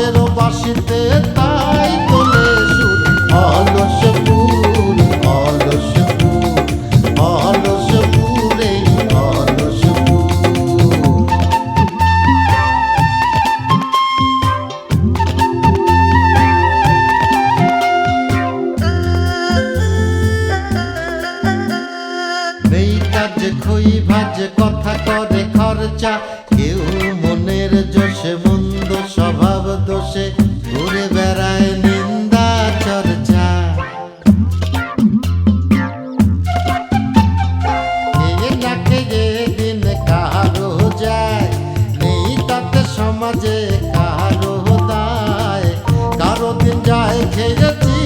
বাঁশের বাঁশিতে তাই তোলে সুর অলস ফুল অলস ফুল অলস ফুলে অলস ফুল। নেই কাজে খই ভাজে কথা করে খরচা, কেউ মনের জোশে মন্দ স্বভাব দোষে ঘুরে বেড়ায় নিন্দা চর্চা। খেয়ে না খেয়ে দিন কারো যায়, নেই তাতে সমাজে কারো দায়, কারো দিন যায় খেয়েছি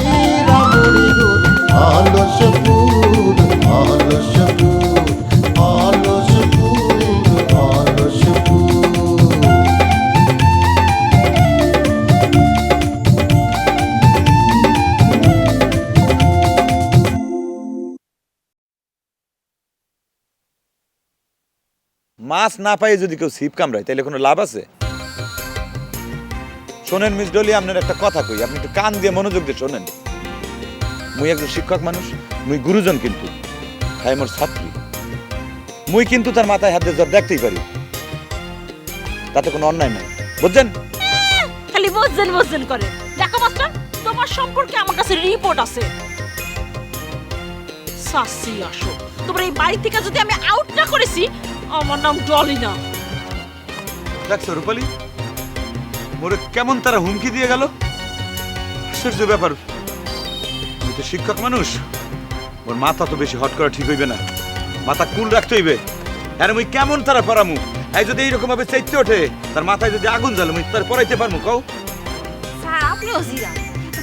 রামুড়ি গুড় অলস ফুল অলস ফুল অলস ফুল অলস ফুল। মাছ না পাই যদি কেউ ছিপ কামড়ায় তাহলে কোনো লাভ আছে? শোনেন মিস ডলি, আপনার একটা কথা কই, আপনি একটু কান দিয়ে মনোযোগ দিয়ে শোনেন। মুই একজন শিক্ষক মানুষ, মুই গুরুজন, কিন্তু হ্যাঁ মোর ছাত্রী। মুই কিন্তু তার মাথায় হাত দিয়ে জ্বর দেখতেই পারি, তাতে কোনো অন্যায় নাই, বুঝছেন? খালি বুঝছেন বুঝছেন করে। দেখো মাস্টার, তোমার সম্পর্কে আমার কাছে রিপোর্ট আছে। সাসি আসো, তোমার এই বাড়ি থেকে যদি আমি আউট না করেছি, আমার নাম ডলি না। দেখছো রূপালী, মোরে কেমন তারা হুমকি দিয়ে গেল। আশ্চর্য ব্যাপার, আমি তো শিক্ষক মানুষ, ওর মাথা তো বেশি হট করা ঠিক হইবে না, মাথা কুল রাখতে হইবে। আর মুই কেমন তারা পড়ামু? এই যদি এইরকম ভাবে চাইতে ওঠে, তার মাথায় যদি আগুন জ্বালে, মুই তার পড়াইতে পারমু? কও স্যার, আপনিও জিরা,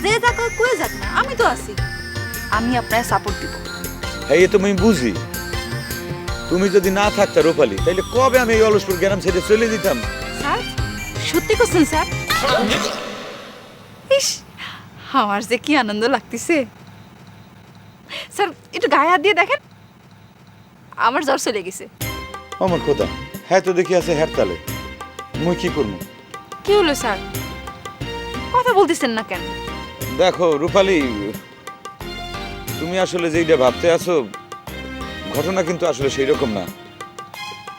যে যাক কয়ে যাক না, আমি তো আছি, আমি আপনার সাপোর্ট দিব। এই তো মুই বুঝি, তুমি যদি না থাকতা রূপালী, তাইলে কবে আমি এই অলসপুর গ্রাম ছেড়ে চলে দিতাম। স্যার, সত্যি করছেন স্যার? ইস, আমার যে কি আনন্দ লাগতেছে। স্যার, একটু গায়ে হাত দিয়ে দেখেন, আমার জ্বর চলে গেছে। আমার কথা হ্যাঁ তো দেখি আছে হ্যার তালে, মুই কি করবো? কি হলো স্যার, কথা বলতেছেন না কেন? দেখো রূপালী, তুমি আসলে যেইটা ভাবতে আছো, ঘটনা কিন্তু আসলে সেই রকম না।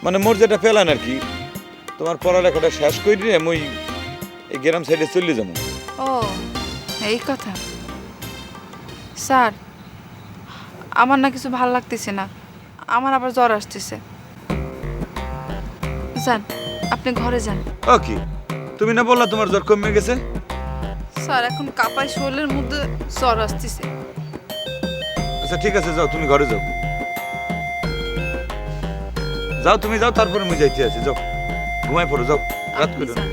মানে মোর যেটা পেলান আর কি, তোমার পড়ালেখাটা শেষ করে মুই এই গ্রাম সাইডে চলে যাবো। ও, এই কথা। স্যার, আমার না কিছু ভাল লাগতেছে না, আমার আবার জ্বর আসতেছে। যান, আপনি ঘরে যান। ও কি, তুমি না বললা তোমার জ্বর কমে গেছে? স্যার, এখন কাপাই শরীরের মধ্যে জ্বর আসতেছে। আচ্ছা ঠিক আছে, যাও তুমি ঘরে যাও, যাও তুমি যাও, তারপরে মুই যাইতে আছি, যাও ঘুমাই পড়ো, যাও রাত আপনি করো। যান।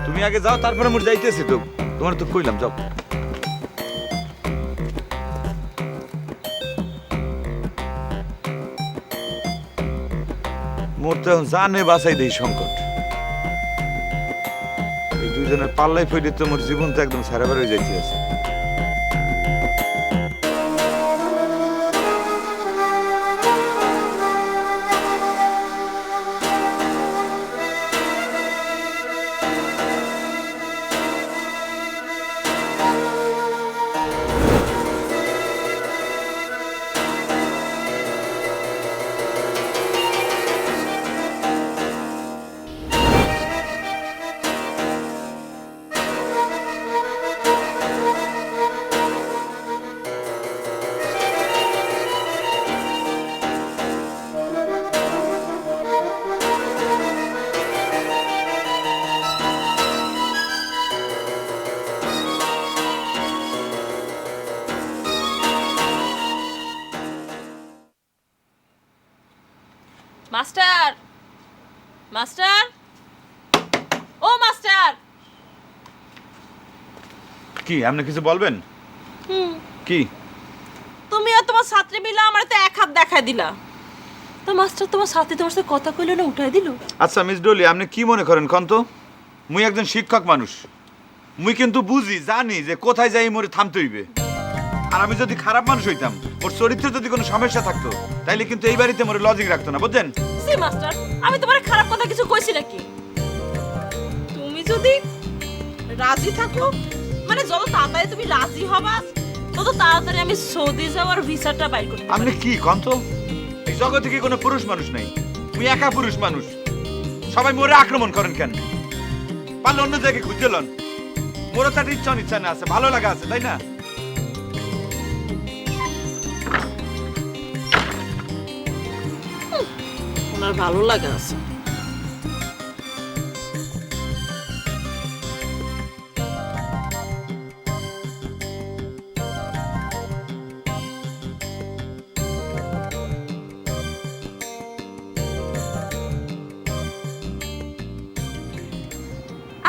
তুমি আগে যাও, তারপরে মুই যাইতে আছি, তো তোমার তো কইলাম যাও। মোর তো এখন জানে বাঁচাই দেই সংকট, এই দুইজনের পাল্লাই ফইলে তো মোর জীবন তো একদম সারা বেড়ে যাইতে আছে। মাস্টার, মাস্টার, ও মাস্টার। কি আপনি কিছু বলবেন? কি? তুমি আর তোমার ছাত্রী মিলে আমার তো এক হাত দেখাই দিলা। তো মাস্টার, তোমার সাথে তোমার সাথে কথা কইলো না, উঠাই দিল? আচ্ছা মিস ডলি, আপনি কি মনে করেন কোন তো? মুই একজন শিক্ষক মানুষ, মুই কিন্তু বুঝি জানি যে কোথায় যাই মোরে থামতে হইবে। আর আমি যদি খারাপ মানুষ হইতাম, ওর চরিত্রে যদি কোনো সমস্যা থাকতো, তাইলে কিন্তু এই বাড়িতে মোরে লজিক রাখতো না, বুঝছেন? সি মাস্টার, আমি তোমার খারাপ কথা কিছু কইছি নাকি? তুমি যদি রাজি থাকো মানে যত তাড়াতাড়ি তুমি রাজি হবা তত তাড়াতাড়ি আমি সৌদি যাওয়ার ভিসাটা বাইর করতে পারি। আপনি কি কন্ত এই জগতে কি কোনো পুরুষ মানুষ নাই? তুই একা পুরুষ মানুষ, সবাই মোরে আক্রমণ করেন কেন? পারলে অন্য জায়গায় খুঁজে লন। মোরও তার ইচ্ছা অনিচ্ছা না আছে, ভালো লাগা আছে, তাই না? ওনার ভালো লাগা আছে।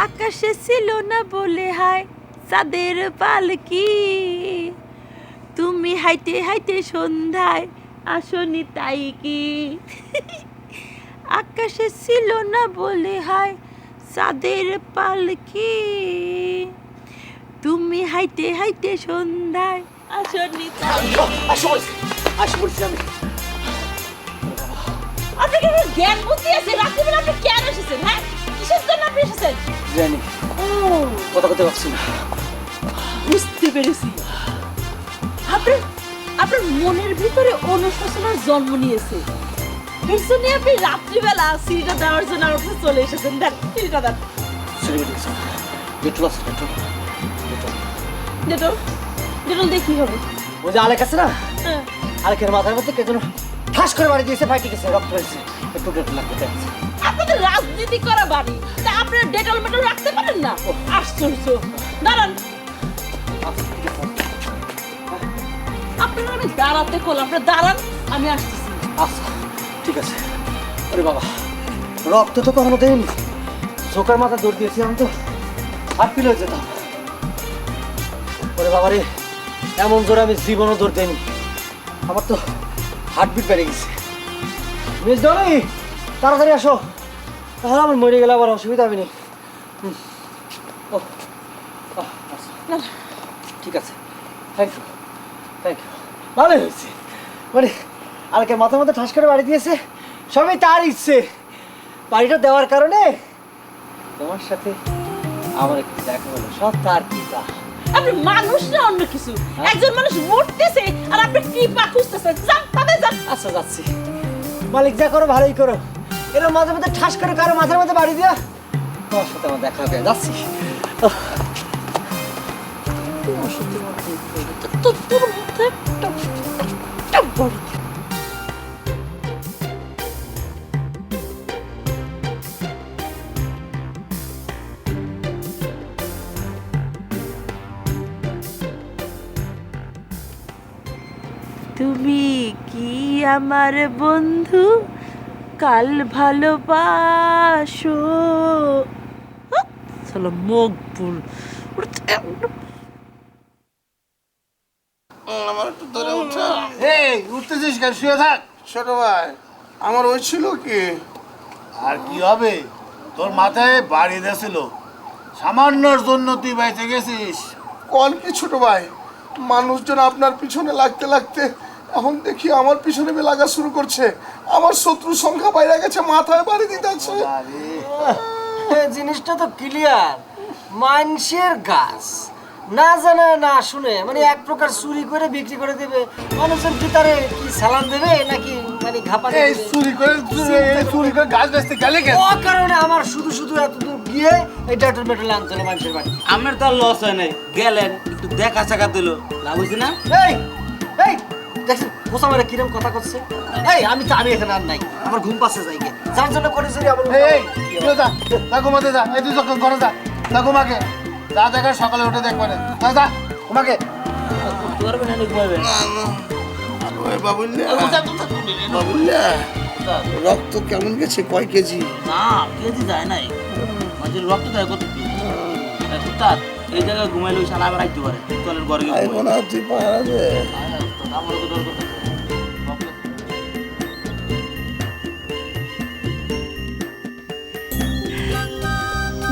আকাশে ছিল না বলে হায় চাঁদের পালকি, তুমি হাইটে হাইটে সন্ধ্যায় আসনি তাই কি। আকাশে ছিল না বলে হায় চাঁদের পালকি, তুমি হাইটে হাইটে সন্ধ্যায় আসনি তাই কি। আপনি কি জ্ঞান বুদ্ধি আছে? রাত্রিবেলা আপনি কেন এসেছেন? হ্যাঁ, কিসের জন্য আপনি এসেছেন? জানি ও কথা কথা পারছি না। বুঝতে পেরেছি। আপনার আপনার মনের ভিতরে অনুশোচনার জন্ম নিয়েছে, এর জন্য আপনি রাত্রিবেলা সিঁড়িটা দেওয়ার জন্য আমার কাছে চলে এসেছেন। দেন সিঁড়িটা দেন। ডেটল আছে, ডেটল। ডেটল ডেটল দিয়ে কি হবে? ওই যে আলেক আছে না, হ্যাঁ। আলেকের মাথার মধ্যে কে যেন ঠাস করে মারি দিয়েছে, ফাইটে গেছে, রক্ত হয়েছে। একটু ডেটল লাগবে, দেখ। আপনাদের রাজনীতি করা বাড়ি, তা আপনারা ডেটল মেটল রাখতে পারেন না? আশ্চর্য। দাঁড়ান, আপনারা আমি দাঁড়াতে করলাম, আপনারা দাঁড়ান, আমি আসতেছি। আচ্ছা ঠিক আছে। আরে বাবা, রক্ত তো কখনো দেয়নি, চোখের মাথা দৌড় দিয়েছিলাম তো হাত পিল হয়ে যেতাম। ওরে বাবা রে, এমন জোরে আমি জীবনও দৌড় দেয়নি, আমার তো হার্টবিট বেড়ে গেছে। মিস ডলি, তাড়াতাড়ি আসো, তাহলে আমার মরে গেলে আবার অসুবিধা হবে না। ও আচ্ছা, ঠিক আছে, থ্যাংক ইউ, থ্যাংক ইউ। ভালোই হয়েছে, মানে আলকে মাথার মধ্যে ঠাস করে বাড়ি দিয়েছে, সবই তার ইচ্ছে। বাড়িটা দেওয়ার কারণে তোমার সাথে আমার একটু দেখা হলো, সব তার কৃপা। আপনি মানুষ না অন্য কিছু? একজন মানুষ মরতেছে আর আপনি কৃপা খুঁজতেছেন। যান, তাদের যান। আচ্ছা যাচ্ছি, মালিক যা করো ভালোই করো। এরকম মাঝে মধ্যে ঠাস করে কারো মাথার মধ্যে বাড়ি দিয়া তোমার সাথে আমার দেখা হবে, যাচ্ছি। তোর মধ্যে একটা বড় তুমি কি আমার বন্ধু কাল ভালোবাসো? চলো মকবুল। আমার একটু ধরে উঠা। এই উঠতেছিস কেন? শুয়ে থাক ছোট ভাই। আমার ওই ছিল কি আর কি হবে, তোর মাথায় বাড়ি দিয়েছিল, সামান্যর জন্য তুই বাইচে গেছিস। কল কি ছোট ভাই, মানুষজন আপনার পিছনে লাগতে লাগতে এখন দেখি আমার পিছনে লাগা শুরু করছে। আমার শত্রু সংখ্যা বাইরে গেছে, মাথায় বাড়ি দিতেছে। জিনিসটা তো ক্লিয়ার, মানুষের গাছ না জানে না শুনে, মানে এক প্রকার চুরি করে বিক্রি করে দেবে। মানুষজন কি তারে কি সালাম দেবে নাকি মানে ঘাপা দেবে? এই চুরি করে গাছ বেচতে গেলে কেন? ও কারণে আমার শুধু শুধু এত দূর গিয়ে এই ডাক্তার মেটাল আনতে হলো মানুষের বাড়ি। আমার তো লস হয় নাই, গেলেন একটু দেখা চাকা দিল, লাভ হয়েছে না? এই এই দেখছেন কোসা মারে কিরম কথা করছে। এই আমি এখানে আর নাই, আমার ঘুম পাচ্ছে যাই গে, যার জন্য করে চুরি আমার। এই তুই যা ঘুমাতে যা, এই তুই যখন ঘরে যা ঘুমাকে যা, দেখা সকালে উঠে দেখবে না, যা ঘুমাকে। পারবে না ঘুমাবে রক্ত কেমন গেছে, কয় কেজি? না, কেজি যায় নাই, মানুষের রক্ত দেয় কত কি। উস্তাদ এই জায়গায় ঘুমাইলে ওই শালা আবার আইতে পারে, চলেন ঘরে গিয়ে ঘুমাই। তুই পাহারা দে। আমারও তো ডর করতেছে।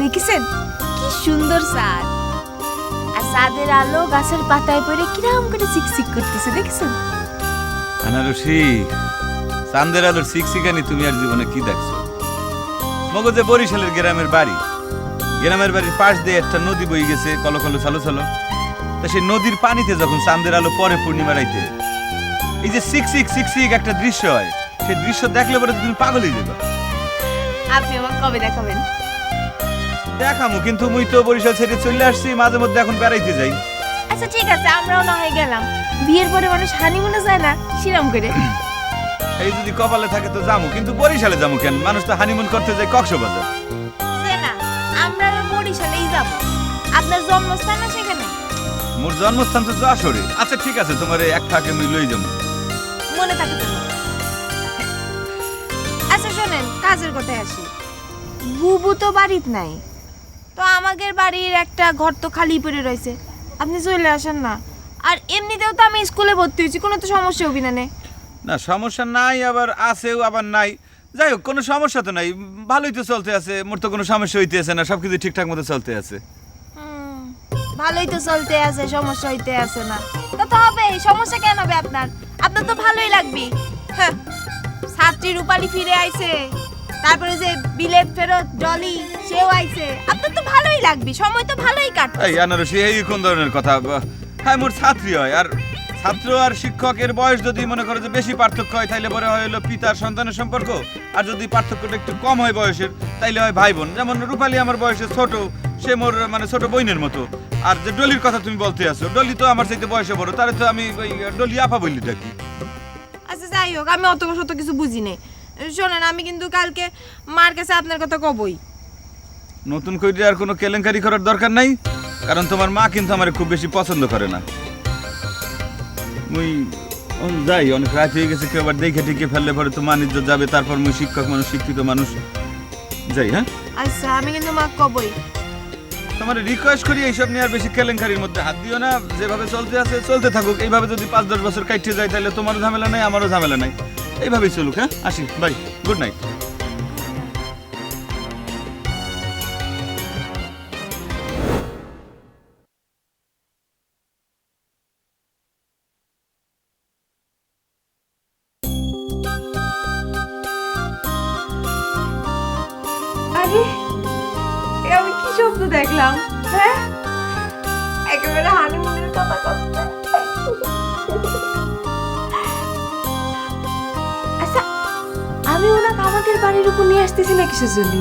দেখেছেন কি সুন্দর চাঁদ, আর চাঁদের আলো গাছের পাতায় পড়ে কিরকম করে চিকচিক করতেছে, দেখেছেন? আনারসি, চান্দের আলোর শিকশিকানি তুমি আর জীবনে কি দেখছো? মগজে বরিশালের গ্রামের বাড়ি, গ্রামের বাড়ির পাশ দিয়ে একটা নদী বয়ে গেছে কলো কলো চালো চালো। তা সেই নদীর পানিতে যখন চাঁদের আলো পরে পূর্ণিমা রাইতে এই যে সিক একটা দৃশ্য হয়, সেই দৃশ্য দেখলে পরে তুমি পাগল হয়ে যাবে। আপনি আমাকে কবে দেখাবেন? দেখামু, কিন্তু মুই তো বরিশাল ছেড়ে চলে আসছি, মাঝে মধ্যে এখন বেড়াইতে যাই। আচ্ছা ঠিক আছে, আমরাও না হয়ে গেলাম। বিয়ের পরে মানুষ হানিমুনে যায় না সিরাম করে? এই যদি কপালে থাকে তো যামু, কিন্তু বরিশালে যামু কেন? মানুষ তো হানিমুন করতে যায় কক্সবাজার। যে না, আমরা বরিশালেই যাব। আপনার জন্মস্থান না সেখানে? মোর জন্মস্থান তো যশোরে। আচ্ছা ঠিক আছে, তোমার এক ফাঁকে মুই লই যাবো। মনে থাকে তো? আচ্ছা শোনেন, কাজের কথায় আসি। বুবু তো বাড়িতে নাই, তো আমাদের বাড়ির একটা ঘর তো খালি পড়ে রয়েছে, আপনি চলে আসেন না। আর এমনিতেও তো আমি স্কুলে ভর্তি হয়েছি, কোনো তো সমস্যা হবি না। না সমস্যা নাই, আবার আছেও আবার নাই। যাই হোক, কোনো সমস্যা তো নাই, ভালোই তো চলতে আছে। মোর তো কোনো সমস্যা হইতে আছে না, সবকিছু ঠিকঠাক মতো চলতে আছে। ভালোই তো চলতে আছে, সমস্যা হইতে আছে না তা তো হবে। সমস্যা কেন হবে আপনার? আপনার তো ভালোই লাগবে। হ্যাঁ, ছাত্রী রূপালী ফিরে আইছে, তারপরে যে বিলেত ফেরত ডলি সেও আইছে, আপনার তো ভালোই লাগবে, সময় তো ভালোই কাটবে। এই আনারসি, এই কোন ধরনের কথা? হ্যাঁ, মোর ছাত্রী হয়, আর ছাত্র আর শিক্ষকের বয়স যদি মনে করো যে বেশি পার্থক্য হয় তাইলে পরে হয় হলো পিতার সন্তানের সম্পর্ক, আর যদি পার্থক্যটা একটু কম হয় বয়সের তাইলে হয় ভাই বোন। যেমন রূপালী আমার বয়সে ছোট, সে মোর মানে ছোট বোনের মতো। আর যে ডলির কথা তুমি বলতে আছো, ডলি তো আমার চাইতে বয়সে বড়, তারে তো আমি ওই ডলি আপা বললি ডাকি। আচ্ছা যাই হোক, আমি অত শত কিছু বুঝি না। শোনেন, আমি কিন্তু কালকে মার কাছে আপনার কথা কবই। নতুন করে আর কোনো কেলেঙ্কারি করার দরকার নাই, কারণ তোমার মা কিন্তু আমার খুব বেশি পছন্দ করে না। মুই যাই, অনেক রাত হয়ে গেছে, কেউ আবার দেখে টেকে ফেললে পরে তো মান ইজ্জত যাবে। তারপর মুই শিক্ষক মানুষ, শিক্ষিত মানুষ, যাই। হ্যাঁ আচ্ছা, আমি কিন্তু মা কবই। তোমার রিকোয়েস্ট করি এইসব নিয়ে আর বেশি কেলেঙ্কারির মধ্যে হাত দিও না। যেভাবে চলতে আছে চলতে থাকুক, এইভাবে যদি 5-10 বছর কাটিয়ে যায় তাহলে তোমারও ঝামেলা নাই, আমারও ঝামেলা নাই, এইভাবেই চলুক। হ্যাঁ, আসি, বাই, গুড নাইট। আরে আমি কি স্বপ্ন দেখলাম? হ্যাঁ, একেবারে হানিমুনের কথা করতে। আচ্ছা, আমি ওনাকে আমাদের বাড়ির উপর নিয়ে আসতেছি না কিসের জন্য?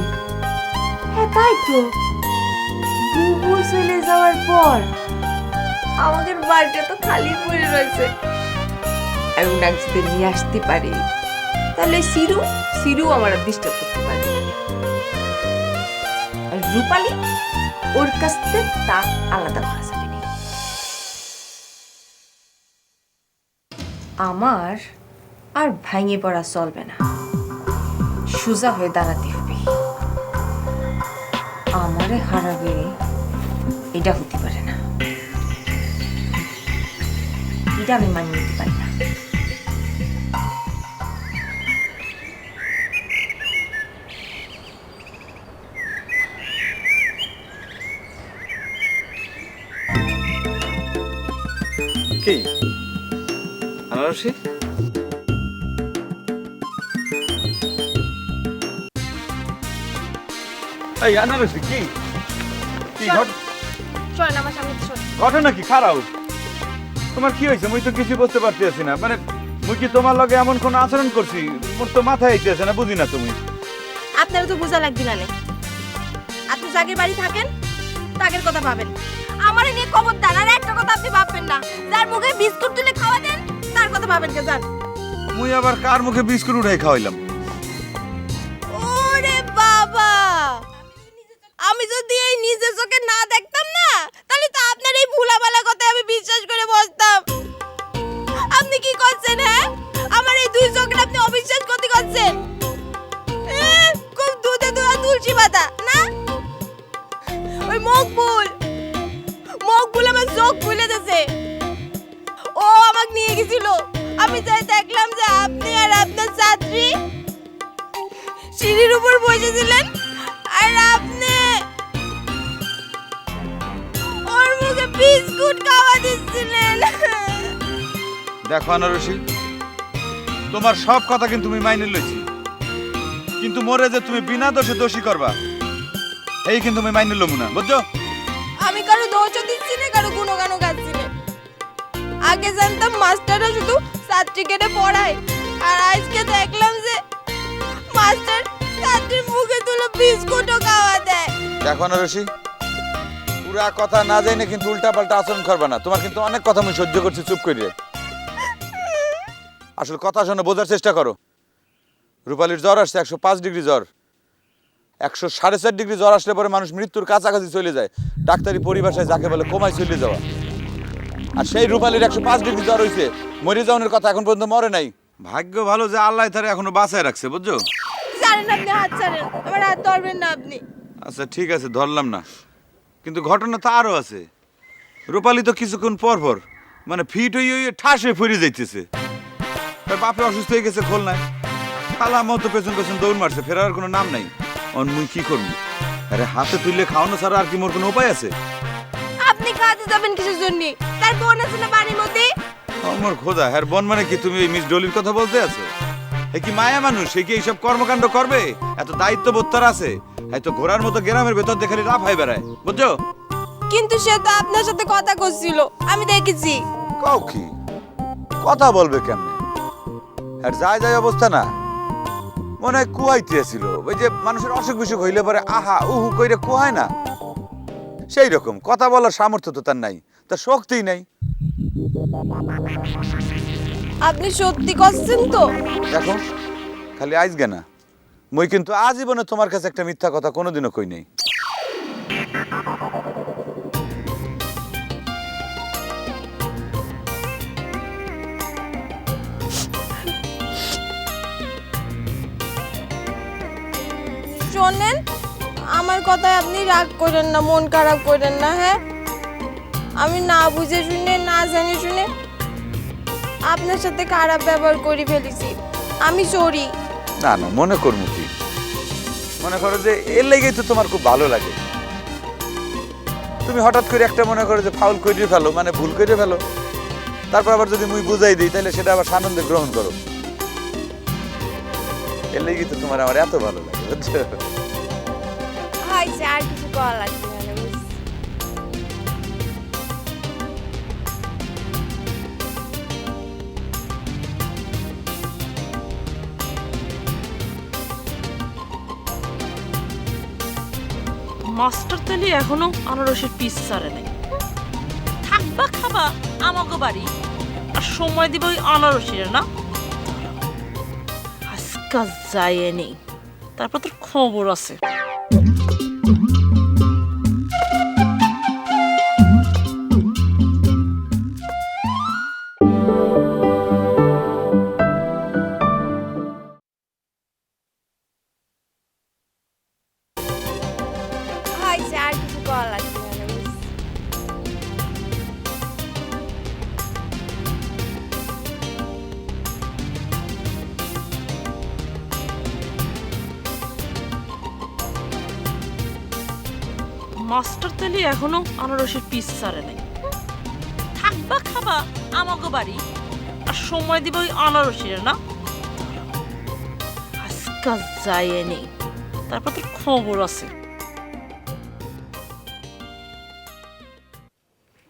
হ্যাঁ তাই তো, বুবু চলে যাওয়ার পর আমাদের বাড়িটা তো খালি পড়ে রয়েছে। আমি ওনাকে যদি নিয়ে আসতে পারি তাহলে সিরু আমার ডিস্টার্ব করতে পারে। রূপালী ওর কাছ থেকে তা আলাদা করা যাবে না। আমার আর ভাঙে পড়া চলবে না, সোজা হয়ে দাঁড়াতে হবে। আমারে হারাবে এটা হতে পারে না, এটা আমি মানিয়ে নিতে পারি না। কি আনারসি? এই আনারসি, কি কি শোনেন, আমার সামনে শোনেন। ঘটনা কি? খারাপ, তোমার কি হয়েছে? মুই তো কিছু বুঝতে পারতেছি না। মানে মুই কি তোমার লগে এমন কোন আচরণ করছি? মোর তো মাথায় আইতেছে না, বুঝি না। তুমি আপনারা তো বোঝা লাগবে না। আপনি যাগের বাড়ি থাকেন তাগের কথা ভাবেন, আমার নিয়ে খবরদার। আর একটা কথা আপনি ভাববেন না, যার মুখে বিস্কুট তুলে খাওয়া দেন তার কথা ভাবেন কে জান। মুই আবার কার মুখে বিস্কুট উঠাই খাওয়াইলাম? ওরে বাবা, আমি যদি এই নিজের চোখে না দেখতাম না, তাহলে তো আপনার এই ভুলাভালা কথা আমি বিশ্বাস করে বসতাম। আপনি কি করছেন? হ্যাঁ, আমার এই দুই চোখে আপনি অবিশ্বাস করতে করছেন। খুব দুধে দুধা তুলসী পাতা না, ওই মকবুল আমার চোখ খুলে দিয়েছে। ও আমাকে নিয়ে গেছিল, আমি যাই দেখলাম যে আপনি আর আপনার ছাত্রী সিঁড়ির উপর বসেছিলেন, আর আপনি ওর মুখে বিস্কুট খাওয়া দিচ্ছিলেন। দেখো আনারসি, তোমার সব কথা কিন্তু তুমি মাইনে লইছি, কিন্তু মোরে যে তুমি বিনা দোষে দোষী করবা এই কিন্তু আমি মাইনে লমু না বুঝছো? আমি কারো দোষও দিচ্ছি না, কারো গুণগানও গাচ্ছি না। আগে জানতাম মাস্টাররা শুধু ছাত্রীকে পড়ায়, আর আজকে দেখলাম যে মাস্টার ছাত্রীর মুখে তুলে বিস্কুটও খাওয়া দেয়। দেখো না রশি, পুরা কথা না যাই না কিন্তু উল্টা পাল্টা আচরণ করবে না। তোমার কিন্তু অনেক কথা আমি সহ্য করছি চুপ করিয়ে। আসলে কথা শোনো, বোঝার চেষ্টা করো। রূপালীর জ্বর আসছে 105 ডিগ্রি জ্বর। 104.5 ডিগ্রি জ্বর আসলে পরে মানুষ মৃত্যুর কাছাকাছি চলে যায়, ডাক্তারি পরিভাষায় যাকে বলে কোমায় চলে যাওয়া। আর সেই রূপালীর 105 ডিগ্রি জ্বর হয়েছে, মরে যাওয়ার কথা এখন পর্যন্ত মরে নাই। ভাগ্য ভালো যে আল্লাহ তারে এখনো বাঁচায় রাখছে, বুঝছো? ছাড়েন আপনি, হাত ছাড়েন, আমার হাত ধরবেন না আপনি। আচ্ছা ঠিক আছে, ধরলাম না, কিন্তু ঘটনা তো আরও আছে। রূপালী তো কিছুক্ষণ পর পর মানে ফিট হয়ে ঠাস হয়ে ফিরে যাইতেছে। তার বাপে অসুস্থ হয়ে গেছে খুলনায়, খালা মতো পেছন পেছন দৌড় মারছে, ফেরার কোনো নাম নাই। মুই কি করবো? আরে হাতে তুললে খাওয়ানো ছাড়া আর কি মোর কোনো উপায় আছে? আপনি খাওয়াতে যাবেন কিসের জন্য? তার বোন আছে না বাড়ির মধ্যে? আমার খোদা, হ্যাঁ বোন মানে কি? তুমি এই মিস ডলির কথা বলতে আছো? এ কি মায়া মানুষ? সে কি এইসব কর্মকাণ্ড করবে? এত দায়িত্ববোধ তার আছে? হয়তো ঘোড়ার মতো গ্রামের ভেতর দেখালি রাফ হাই বেড়ায়, বুঝছো? কিন্তু সে তো আপনার সাথে কথা করছিল, আমি দেখেছি। কাউ কি কথা বলবে কেমনে? আর যায় যায় অবস্থা না, মনে হয় কুয়াইতে ছিল। ওই যে মানুষের অসুখ বিসুখ হইলে পরে আহা উহু কইরে কুয়ায় না, সেই রকম কথা বলার সামর্থ্য তো তার নাই, তার শক্তিই নাই। আপনি সত্যি করছেন তো? দেখো, খালি আজকে না, মই কিন্তু আজীবনে তোমার কাছে একটা মিথ্যা কথা কোনোদিনও কই নাই। শোনেন, আমার কথায় আপনি রাগ করেন না, মন খারাপ করেন না। হ্যাঁ, আমি না বুঝে শুনে, না জানি শুনে আপনার সাথে খারাপ ব্যবহার করে ফেলেছি, আমি সরি। না না, মনে করবো কি? মনে করো যে এর লেগেই তো তোমার খুব ভালো লাগে। তুমি হঠাৎ করে একটা মনে করো যে ফাউল করে ফেলো, মানে ভুল করে ফেলো, তারপর আবার যদি মুই বুঝাই দিই তাহলে সেটা আবার সানন্দে গ্রহণ করো। এর লেগেই তো তোমার আমার এত ভালো লাগে, বুঝছো? হয়েছে, আর কিছু করা লাগবে না, বুঝছি। মাস্টার তেলি এখনো আনারসের পিস ছাড়ে নাই। থাকবা খাবা আমাকে বাড়ি, আর সময় দিব ওই আনারসের না। আজকাল যায়নি, তারপর তোর খবর আছে। হয়েছে, আর কিছু করা লাগবে না, বুঝছি। মাস্টার তেলি এখনো আনারসের পিস ছাড়ে নাই। থাকবা খাবা আমাকে বাড়ি, আর সময় দিব ওই আনারসের না। আজকাল যায়নি, তারপর তোর খবর আছে।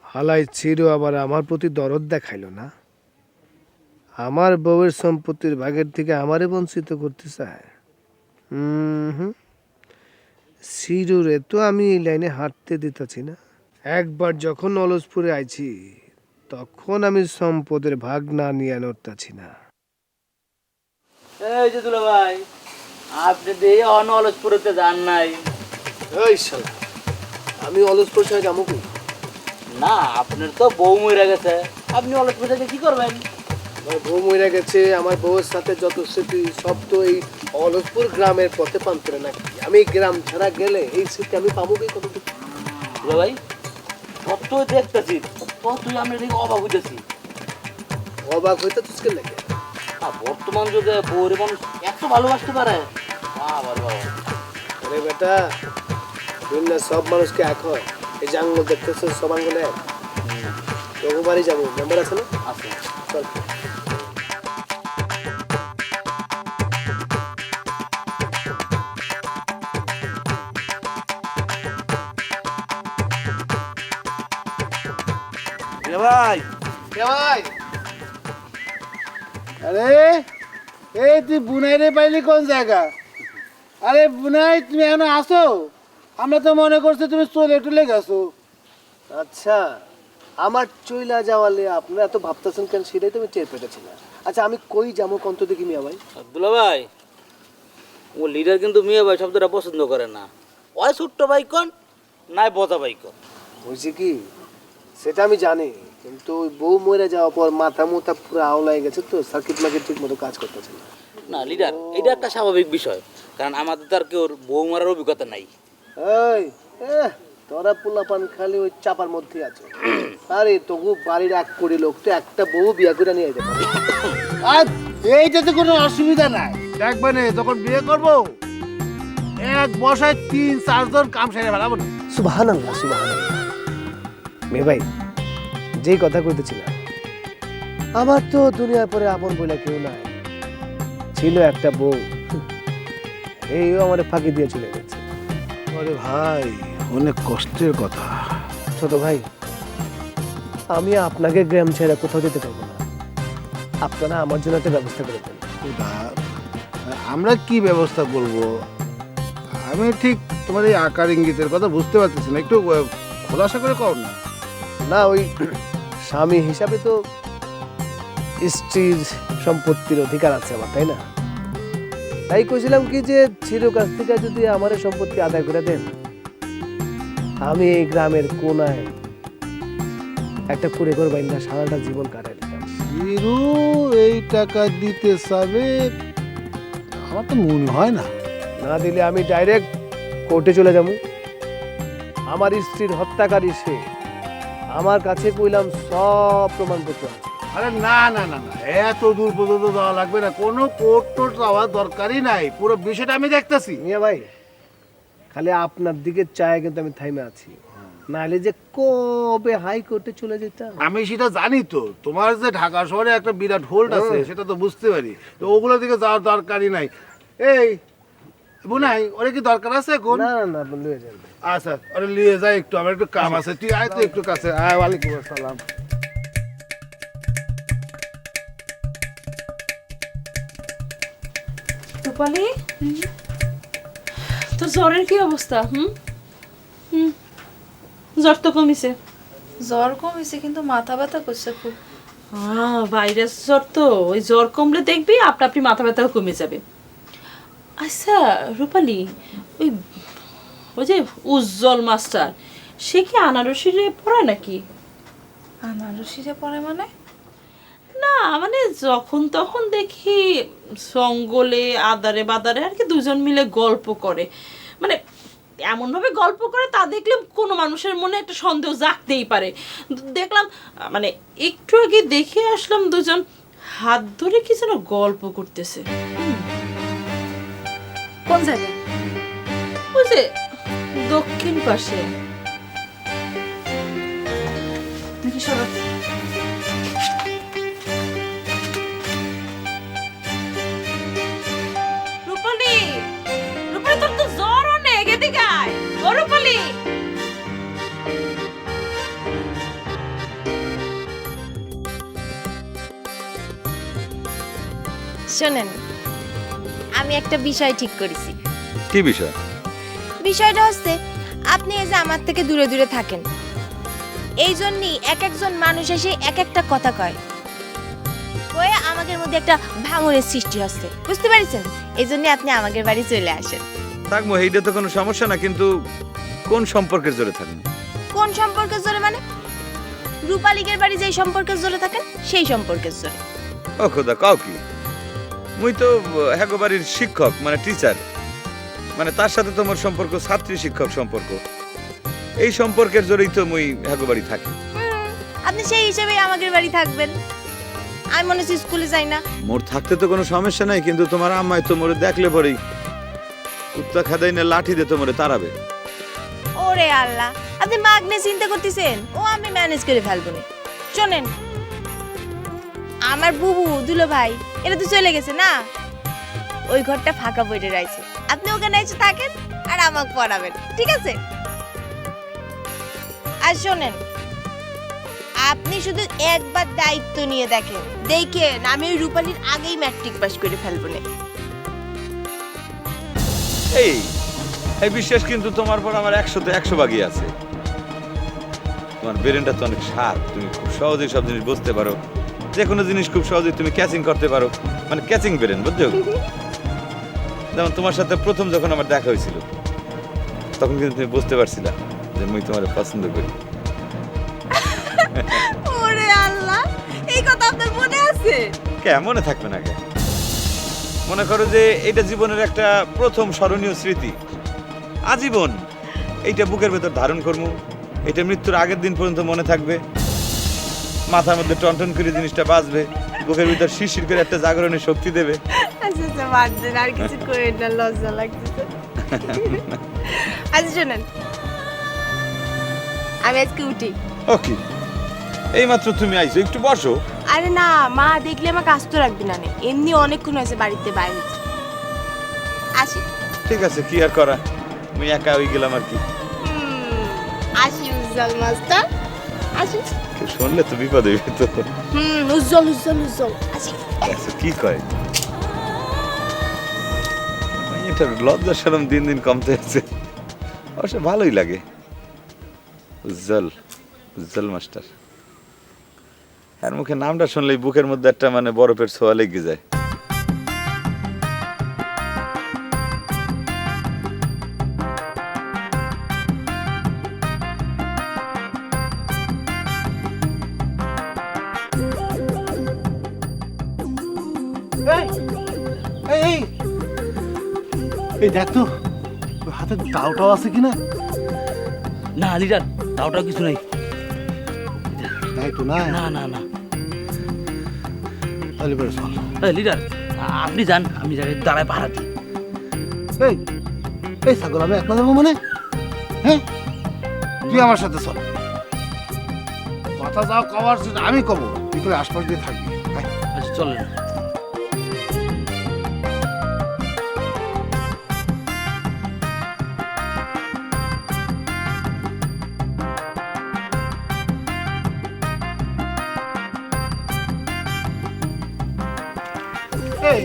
হালাই চিরো আবার আমার প্রতি দরদ দেখাইলো না। আমার বউয়ের সম্পত্তির ভাগের থেকে আমারে বঞ্চিত করতে চায়। সিরুরে তো আমি এই লাইনে হাঁটতে দিতেছি না। একবার যখন অলসপুরে আইছি তখন আমি সম্পদের ভাগ না নিয়ে নড়তাছি না। এই যে দুলা ভাই, আপনি দিয়ে অলসপুরতে যান নাই? এই শালা, আমি অলসপুর সাথে যাবো কি? না, আপনার তো বউ মরে গেছে, আপনি অলসপুরে কি করবেন? আমার বউ মরে গেছে, আমার বউয়ের সাথে যত স্মৃতি সব তো এই অলসপুর গ্রামের পথে পান্তরে নাকি। আমি গ্রাম ছাড়া গেলে এই স্মৃতি আমি পাবো কি? কত দুলা ভাই, ততই দেখতেছি ততই আমরা দেখি অবাক হইতেছি। অবাক হইতে তুসকে লাগে। বর্তমান যুগে বউরে মানুষ এত ভালোবাসতে পারে, বাবা রে বাবা। আরে বেটা, দুনিয়া সব মানুষকে এক হয়। এই যে আঙ্গুল দেখতেছ, সব আঙ্গুল এক। তোকে বাড়ি যাবো, নাম্বার আছে না? আছে। চল। ভাই কে ভাই? আরে এই তুই বুনাই রে পাইলি কোন জায়গা? আরে বুনাই তুমি এখনো আসো? আমরা তো মনে করছি তুমি চলে টুলে গেছো। আচ্ছা, আমার চইলা যাওয়ালে আপনারা এত ভাবতেছেন কেন সেটাই তো আমি টের পেতেছি না। আচ্ছা, আমি কই যাবো কন্ত দেখি মিয়া ভাই? আব্দুল্লাহ ভাই ও লিডার কিন্তু মিয়া ভাই শব্দটা পছন্দ করে না। ওই ছোট্ট ভাই কোন নাই বজা ভাই কোন। বুঝছি কি, সেটা আমি জানি, কিন্তু ওই বউ মরে যাওয়ার পর মাথা মুথা পুরো আওলাই গেছে তো, সার্কিট মার্কিট ঠিক মতো কাজ করতেছে না। না লিডার এটা একটা স্বাভাবিক বিষয়, কারণ আমাদের তো আর কেউ বউ মারার অভিজ্ঞতা নাই। এই তোরা পোলাপান খালি ওই চাপার মধ্যে আছে। আরে তবু বাড়ির 1 কোটি লোক তো একটা বউ বিয়া করে নিয়ে যেতে পারে। আর এইটাতে কোনো অসুবিধা নাই। দেখবে না যখন বিয়ে করবো এক বসায় 3-4 জন কাম সেরে ফেলাবো না। সুবহানাল্লাহ, সুবহানাল্লাহ। মেয়ে ভাই, যেই কথা কইতেছিলাম, আমার তো দুনিয়ার পরে আপন বলে কেউ নাই। ছিল একটা বউ, এইও আমার ফাঁকি দিয়ে চলে গেছে। আরে ভাই, অনেক কষ্টের কথা। ছোট ভাই, আমি আপনাকে গ্রাম ছেড়ে কোথাও যেতে পারবো না। আপনারা আমার জন্য একটা ব্যবস্থা করে দেন। খোদা, আমরা কি ব্যবস্থা করব? আমি ঠিক তোমার এই আকার ইঙ্গিতের কথা বুঝতে পারতেছি না, একটু খোলাসা করে কও না। না, ওই স্বামী হিসাবে তো স্ত্রীর সম্পত্তির অধিকার আছে আমার, তাই না? তাই কইছিলাম কি যে ছিল কাছ থেকে যদি আমার এই সম্পত্তি আদায় করে দেন, আমি এই গ্রামের কোনায় একটা কুড়ে ঘর বাইন্দা সারাটা জীবন কাটাই দিতাম। হিরু এই টাকা দিতে চাবে? আমার তো মনে হয় না। না দিলে আমি ডাইরেক্ট কোর্টে চলে যাব। আমার স্ত্রীর হত্যাকারী সে, আমার কাছে কইলাম সব প্রমাণপত্র আছে। আরে না না না না, এত দূর পর্যন্ত যাওয়া লাগবে না, কোনো কোর্ট টোট যাওয়ার দরকারই নাই, পুরো বিষয়টা আমি দেখতেছি। মিয়া ভাই, খালি আপনার দিকে চায় কিন্তু আমি থাইমে আছি, নাহলে যে কবে হাইকোর্টে চলে যেতাম। আমি সেটা জানি তো, তোমার যে ঢাকা শহরে একটা বিরাট হোল্ড আছে সেটা তো বুঝতে পারি, তো ওগুলোর দিকে যাওয়ার দরকারই নাই। এই বুনাই, ওরে কি দরকার আছে এখন? না না না, লয়ে যান। আচ্ছা, ওরে নিয়ে যাই একটু, আমার একটু কাম আছে। তুই আয় তো একটু কাছে আয়। ওয়ালাইকুম আসসালাম। রূপালী, তোর জ্বরের কি অবস্থা? জ্বর তো কমিছে। জ্বর কমেছে কিন্তু মাথা ব্যথা করছে খুব। ভাইরাস জ্বর তো, ওই জ্বর কমলে দেখবি আপনা আপনি মাথা ব্যথাও কমে যাবে। আচ্ছা রূপালী, ওই ওই যে উজ্জ্বল মাস্টার, সে কি আনারসিরে পড়ে নাকি? আনারসিরে পড়ে মানে? না মানে যখন তখন দেখি সঙ্গলে আদারে বাদারে আর কি দুজন মিলে গল্প করে, মানে এমন ভাবে গল্প করে তা দেখলে কোনো মানুষের মনে একটা সন্দেহ জাগতেই পারে। দেখলাম মানে একটু আগে দেখে আসলাম দুজন হাত ধরে কি যেন গল্প করতেছে। কোন জায়গায়? ওই যে দক্ষিণ পাশে। দেখি সরো। রূপালী, রূপালী তোর তো জ্বর অনেক, এদিকে আয়। ও রূপালী, শোনেন, আমি একটা বিষয় ঠিক করেছি। কি বিষয়? বিষয়টা হচ্ছে আপনি এই যে আমার থেকে দূরে দূরে থাকেন, এই জন্যই এক একজন মানুষ এসে এক একটা কথা কয়, কয়ে আমাদের মধ্যে একটা ভাঙনের সৃষ্টি হচ্ছে, বুঝতে পারছেন? এই জন্য আপনি আমাদের বাড়ি চলে আসেন। থাকবো, এইটা তো কোনো সমস্যা না, কিন্তু কোন সম্পর্কের জোরে থাকবো? কোন সম্পর্কের জোরে মানে? রূপালীগের বাড়ি যেই সম্পর্কের জোরে থাকেন সেই সম্পর্কের জোরে। ও খোদা, কাও কি? মুই তো হ্যাগো বাড়ির শিক্ষক, মানে টিচার, মানে তার সাথে তোমার সম্পর্ক ছাত্রী শিক্ষক সম্পর্ক, এই সম্পর্কের জোরেই তো মুই হ্যাগো বাড়ি থাকি। আপনি সেই হিসেবেই আমাদের বাড়ি থাকবেন। আমি মনে হচ্ছে স্কুলে যাই না। মোর থাকতে তো কোনো সমস্যা নাই, কিন্তু তোমার আম্মাই তো মোরে দেখলে পরেই কুত্তা খাদাই না লাঠি দিয়ে তোমারে তাড়াবে। ওরে আল্লাহ, আপনি মাগনে চিন্তা করতেছেন, ও আমি ম্যানেজ করে ফেলবো না। শোনেন, আমার বুবু দুলো ভাই এটা তো চলে গেছে না, ওই ঘরটা ফাঁকা পড়ে রয়েছে, আপনি ওখানে এসে থাকেন আর আমাকে পড়াবেন, ঠিক আছে? আর শোনেন, আপনি শুধু একবার দায়িত্ব নিয়ে দেখেন আমি ওই রূপালীর আগেই ম্যাট্রিক পাস করে ফেলবো না। এই এই বিশ্বাস কিন্তু তোমার পর আমার 100-তে 100 ভাগই আছে। তোমার ব্রেনটা তো অনেক শার্প, তুমি খুব সহজেই সব জিনিস বুঝতে পারো, যে কোনো জিনিস খুব সহজেই তুমি ক্যাচিং করতে পারো, মানে ক্যাচিং ব্রেন, বুঝছো? যেমন তোমার সাথে প্রথম যখন আমার দেখা হয়েছিল তখন কিন্তু তুমি বুঝতে পারছিলা যে আমি তোমার পছন্দ করি। ওরে আল্লাহ, এই কথা আপনার মনে আছে? কে মনে থাকবে না কে? মনে করো যে এটা জীবনের একটা প্রথম স্মরণীয় স্মৃতি, আজীবন এইটা বুকের ভেতর ধারণ করবো, এটা মৃত্যুর আগের দিন পর্যন্ত মনে থাকবে, মাথার মধ্যে টনটন করে জিনিসটা বাজবে, বুকের ভিতর শিরশির করে একটা জাগরণের শক্তি দেবে। আচ্ছা আচ্ছা, বাদ দেন, আর কিছু করেন না, লজ্জা লাগতেছে। আচ্ছা শোনেন, আমি আজকে উঠি। ওকে, এই মাত্র তুমি আইছো, একটু বসো। আরে না, মা দেখলে আমাকে আস্ত রাখবি না, এমনি অনেকক্ষণ হয়েছে বাড়িতে বাইরে আসি। ঠিক আছে, কি আর করা, আমি একা হয়ে গেলাম আর কি। আসি উজ্জ্বল মাস্টার, আসি। কেউ শুনলে তো বিপদ হইবে তো। উজ্জ্বল উজ্জ্বল উজ্জ্বল, আসি। আচ্ছা, কি কয় এটা, লজ্জা শরম দিন দিন কমতে আছে, অবশ্য ভালোই লাগে। উজ্জ্বল, উজ্জ্বল মাস্টার, আর মুখে নামটা শুনলেই বুকের মধ্যে একটা মানে বরফের ছোঁয়া লেগে যায়। এই এই দেখ তো ওর হাতে দাওটাও আছে কিনা। না লিডার, তাওটাও কিছু নাই। নাই তো, না না না না। তাহলে বেরো চল। লিডার আপনি যান, আমি দাঁড়ায় পাহারা দিই। এই এই ছাগল, আমি একলা যাবো মানে? হ্যাঁ, তুই আমার সাথে চল। কথা যাও কবার আমি কব, তুই করে আশপাশ দিয়ে থাকবি। আচ্ছা চলেন। এই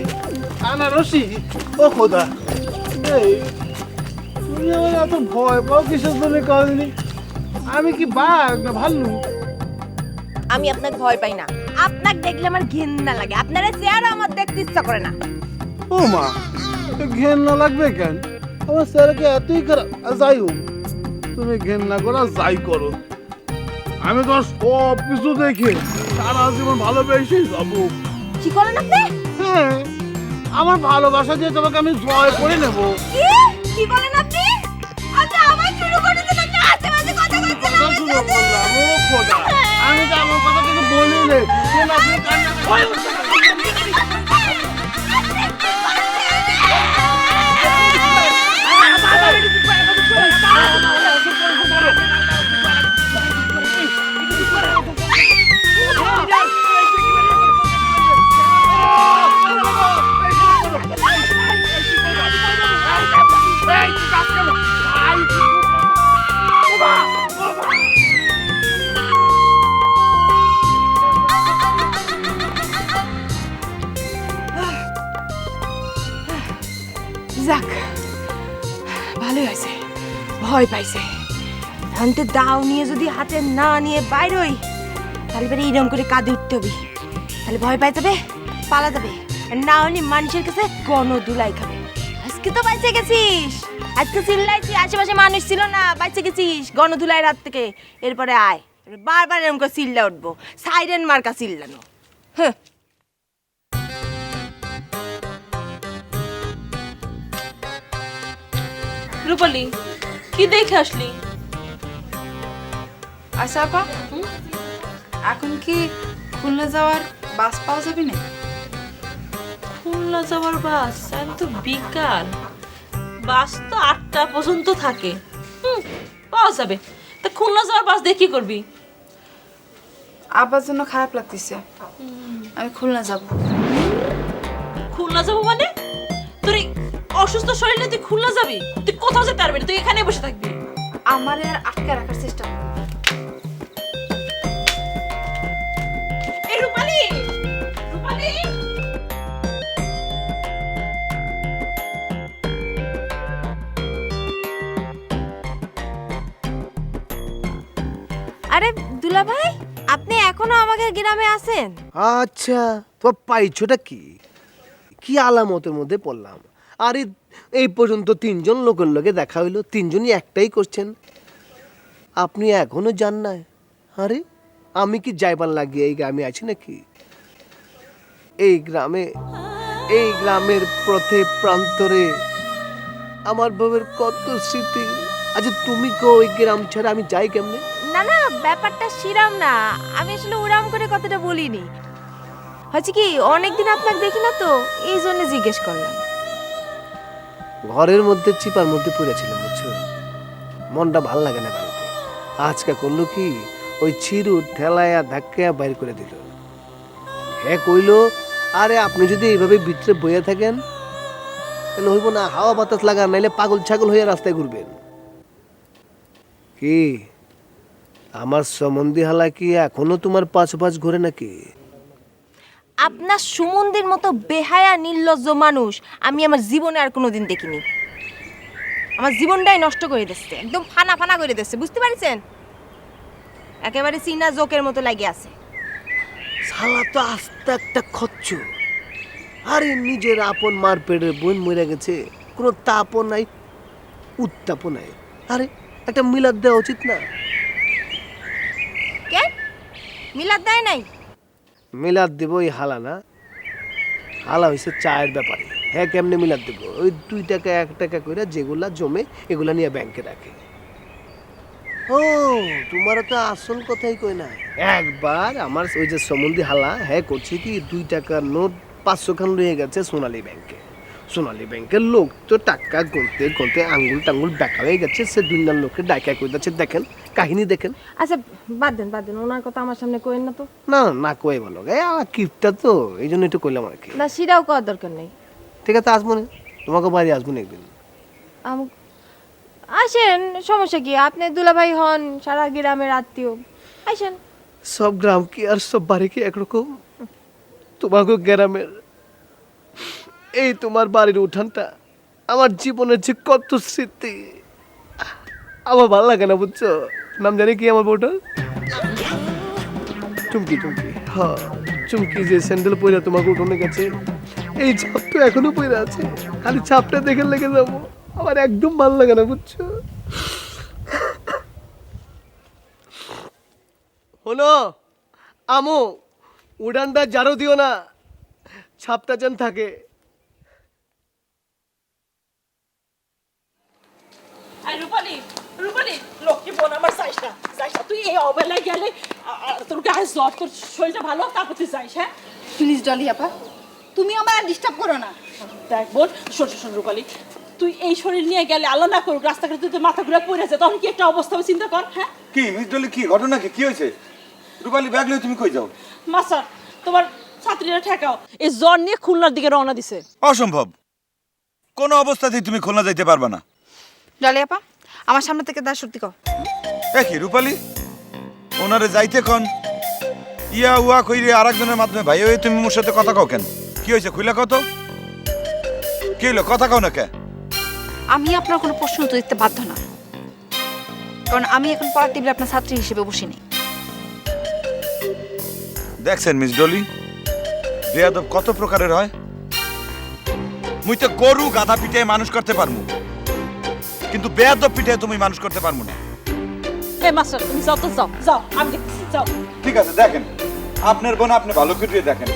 আনারসি, ও খোদা, এই তুমি আমার এত ভয় পাও কিসের জন্য কারণে? আমি কি বাঘ না ভাল্লু? আমি আপনাকে ভয় পাই না, আপনাকে দেখলে আমার ঘেন্না লাগে, আপনারা চেহারা আমার দেখতে ইচ্ছা করে না। ও মা, ঘেন্না লাগবে কেন? আমার স্যারকে এতই খারাপ। যাই হোক, তুমি ঘেন্না করো আর যাই করো, আমি তোমার সব কিছু দেখে সারা জীবন ভালোবেসেই যাবো। কি করেন আপনি? হ্যাঁ, আমার ভালোবাসা দিয়ে তোমাকে আমি জয় করে নেব। কি করেন আপনি? আচ্ছা আবার শুরু করে দিলেন, আপনি আশেপাশে কথা বলছেন। কথা শুরু করলাম, ও খোদা, আমি তো আমার কথা কিছু বলি নে, কেন আপনি কান্না করছেন? যাক, ভালোই হয়েছে, ভয় পাইছে। হাতে দাও নিয়ে যদি হাতে না নিয়ে বাইরই, তাহলে পরে এইরকম করে কাঁদে উঠতে হবে, তাহলে ভয় পাই যাবে, পালা যাবে, আর না হলে মানুষের কাছে গণধুলাই খাবে। আজকে তো বাইচে গেছিস, আজকে চিল্লাইছি, আশেপাশে মানুষ ছিল না, বাইচে গেছিস গণধুলাই রাত থেকে। এরপরে আয়, বারবার এরকম করে চিল্লা উঠবো, সাইরেন মার্কা চিল্লানো। হ্যাঁ, রূপালী, কি দেখে আসলি? আচ্ছা আপা, এখন কি খুলনা যাওয়ার বাস পাওয়া যাবে না? খুলনা যাওয়ার বাস? এখন তো বিকাল, বাস তো 8টা পর্যন্ত থাকে। পাওয়া যাবে। তা খুলনা যাওয়ার বাস দিয়ে কি করবি? আবার জন্য খারাপ লাগতেছে, আমি খুলনা যাব। খুলনা যাবো মানে? তোর এই অসুস্থ শরীরে তুই খুলনা যাবি? তুই কোথাও যেতে পারবি না, তুই এখানে বসে থাকবি। আমার আর আটকে রাখার চেষ্টা করো। আরে দুলা ভাই, আপনি এখনো আমাদের গ্রামে আছেন? আচ্ছা, তো পাইছোটা কি কি আলামতের মধ্যে পড়লাম? আরে এই পর্যন্ত 3 জন লোকের লগে দেখা হইলো, 3 জনই একটাই করছেন, আপনি এখনো যান না? আরে আমি কি যাইবার লাগিয়ে এই গ্রামে আছি নাকি? এই গ্রামের পথে প্রান্তরে আমার বাবার কত স্মৃতি। আচ্ছা তুমি কো ওই গ্রাম ছাড়া আমি যাই কেমনে? না না, ব্যাপারটা শিরাম না, আমি আসলে উড়াম করে কথাটা বলিনি। হচ্ছে কি, অনেকদিন আপনাকে দেখি না তো, এই জন্য জিজ্ঞেস করলাম। ঘরের মধ্যে চিপার মধ্যে পড়েছিলাম, বুঝছো, মনটা ভাল লাগে না বাড়িতে। আজকে করলো কি, ওই চিরু ঠেলায়া ধাক্কায়া বাইর করে দিল। হ্যাঁ কইলো, আরে আপনি যদি এইভাবে ভিতরে বইয়া থাকেন তাহলে হইব না, হাওয়া বাতাস লাগা, নাইলে পাগল ছাগল হয়ে রাস্তায় ঘুরবেন। কি আমার সম্বন্ধী হালা কি এখনো তোমার পাঁচ ঘুরে নাকি? আপনার সুমন্দির মতো বেহায়া নির্লজ্জ মানুষ আমি আমার জীবনে আর কোনোদিন দেখিনি। আমার জীবনটাই নষ্ট করে দিচ্ছে, একদম ফানা ফানা করে দিচ্ছে, বুঝতে পারছেন? একেবারে চীনা জোকের মতো লাগে আছে। শালা তো আস্তে একটা খচ্চ। আরে নিজের আপন মার পেটের বোন মরে গেছে, কোনো তাপও নাই উত্তাপও নাই। আরে একটা মিলাদ দেওয়া উচিত না? কে মিলাদ দেয় নাই? মিলাদ দেব ওই হালা না, হালা হয়েছে চায়ের ব্যাপারে। হ্যাঁ কেমনে মিলাদ দেব? ওই 2 টাকা 1 টাকা করে যেগুলা জমে এগুলা নিয়ে ব্যাংকে রাখে। ও তোমার তো আসল কথাই কই না। একবার আমার ওই যে সম্বন্ধী হালা হ্যাঁ করছে কি, 2 টাকার নোট 500 খান রয়ে গেছে সোনালী ব্যাংকে। সোনালী ব্যাংকের লোক তো টাকা গুনতে গুনতে আঙ্গুল টাঙ্গুল বেকা হয়ে গেছে। সে দুনিয়ার লোককে ডাকা কই যাচ্ছে, দেখেন কাহিনী দেখেন। আচ্ছা বাদ দেন, ওনার কথা আমার সামনে কইেন না তো। না না কই বলো, আমার কিপটা তো এই জন্য একটু কইলাম আর কি। না সেটাও করার দরকার নেই। ঠিক আছে আসবো না, তোমাকে বাড়ি আসবো না একদিন। আসেন, সমস্যা কি? আপনি দুলাভাই হন, সারা গ্রামের আত্মীয়, আসেন। সব গ্রাম কি আর সব বাড়ি কি একরকম? তোমাকে গ্রামের এই তোমার বাড়ির উঠানটা আমার জীবনের যে কত স্মৃতি, আমার ভালো লাগে না, বুঝছো? নাম জানি কি আমার বউটার? চুমকি। হ্যাঁ চুমকি, যে স্যান্ডেল পরে তোমাকে উঠোনে গেছে, এই ছাপ তো এখনো পরে আছে। খালি ছাপটা দেখে লেগে যাবো, আমার একদম ভালো লাগে না, বুঝছো? হলো আমো, উড়ানটা জারো দিও না, ছাপটা যেন থাকে। আই রূপালী, লক্ষ্মী বোন আমার, যাইস না, তুই এই অবেলায় গেলে তোর গায়ে জ্বর, তোর শরীরটা ভালো, তারপর তুই যাইস। হ্যাঁ প্লিজ ডলি আপা, তুমি আমার ডিস্টার্ব করো না। দেখ বোন, শোন রূপালী, তুই এই শরীর নিয়ে গেলে আল্লাহ না করুক রাস্তাঘাটে তুই তোর মাথা ঘুরে পড়ে আছে, তখন কি একটা অবস্থা হবে চিন্তা কর। হ্যাঁ কি মিস ডলি, কি ঘটনা, কি হয়েছে? রূপালী ব্যাগ লয়ে তুমি কই যাও? মাস্টার, তোমার ছাত্রীরা ঠেকাও, এই জ্বর নিয়ে খুলনার দিকে রওনা দিছে। অসম্ভব, কোনো অবস্থাতেই তুমি খুলনা যাইতে পারবা না। ডলি আপা, আমার সামনে থেকে দা সত্যি কও। কি রূপালী, ওনারে যাইতে কন, ইয়া উয়া কইরে আরেকজনের মাধ্যমে ভাই হয়ে তুমি মোর সাথে কথা কও কেন? কি হয়েছে খুইলা কত? কি হলো, কথা কও না কে? আমি আপনার কোনো প্রশ্ন উত্তর দিতে বাধ্য না, কারণ আমি এখন পড়ার টেবিলে আপনার ছাত্রী হিসেবে বসি নেই। দেখছেন মিস ডলি, বেয়াদব কত প্রকারের হয়। মুই তো গরু গাধা পিটায় মানুষ করতে পারমু, কিন্তু বেয়াদব পিটায় তুমি মানুষ করতে পারমু না। এই মাস্টার, তুমি যাও তো, যাও, আমি দেখতেছি, যাও। ঠিক আছে, দেখেন আপনার বোন আপনি ভালো করে দেখেন।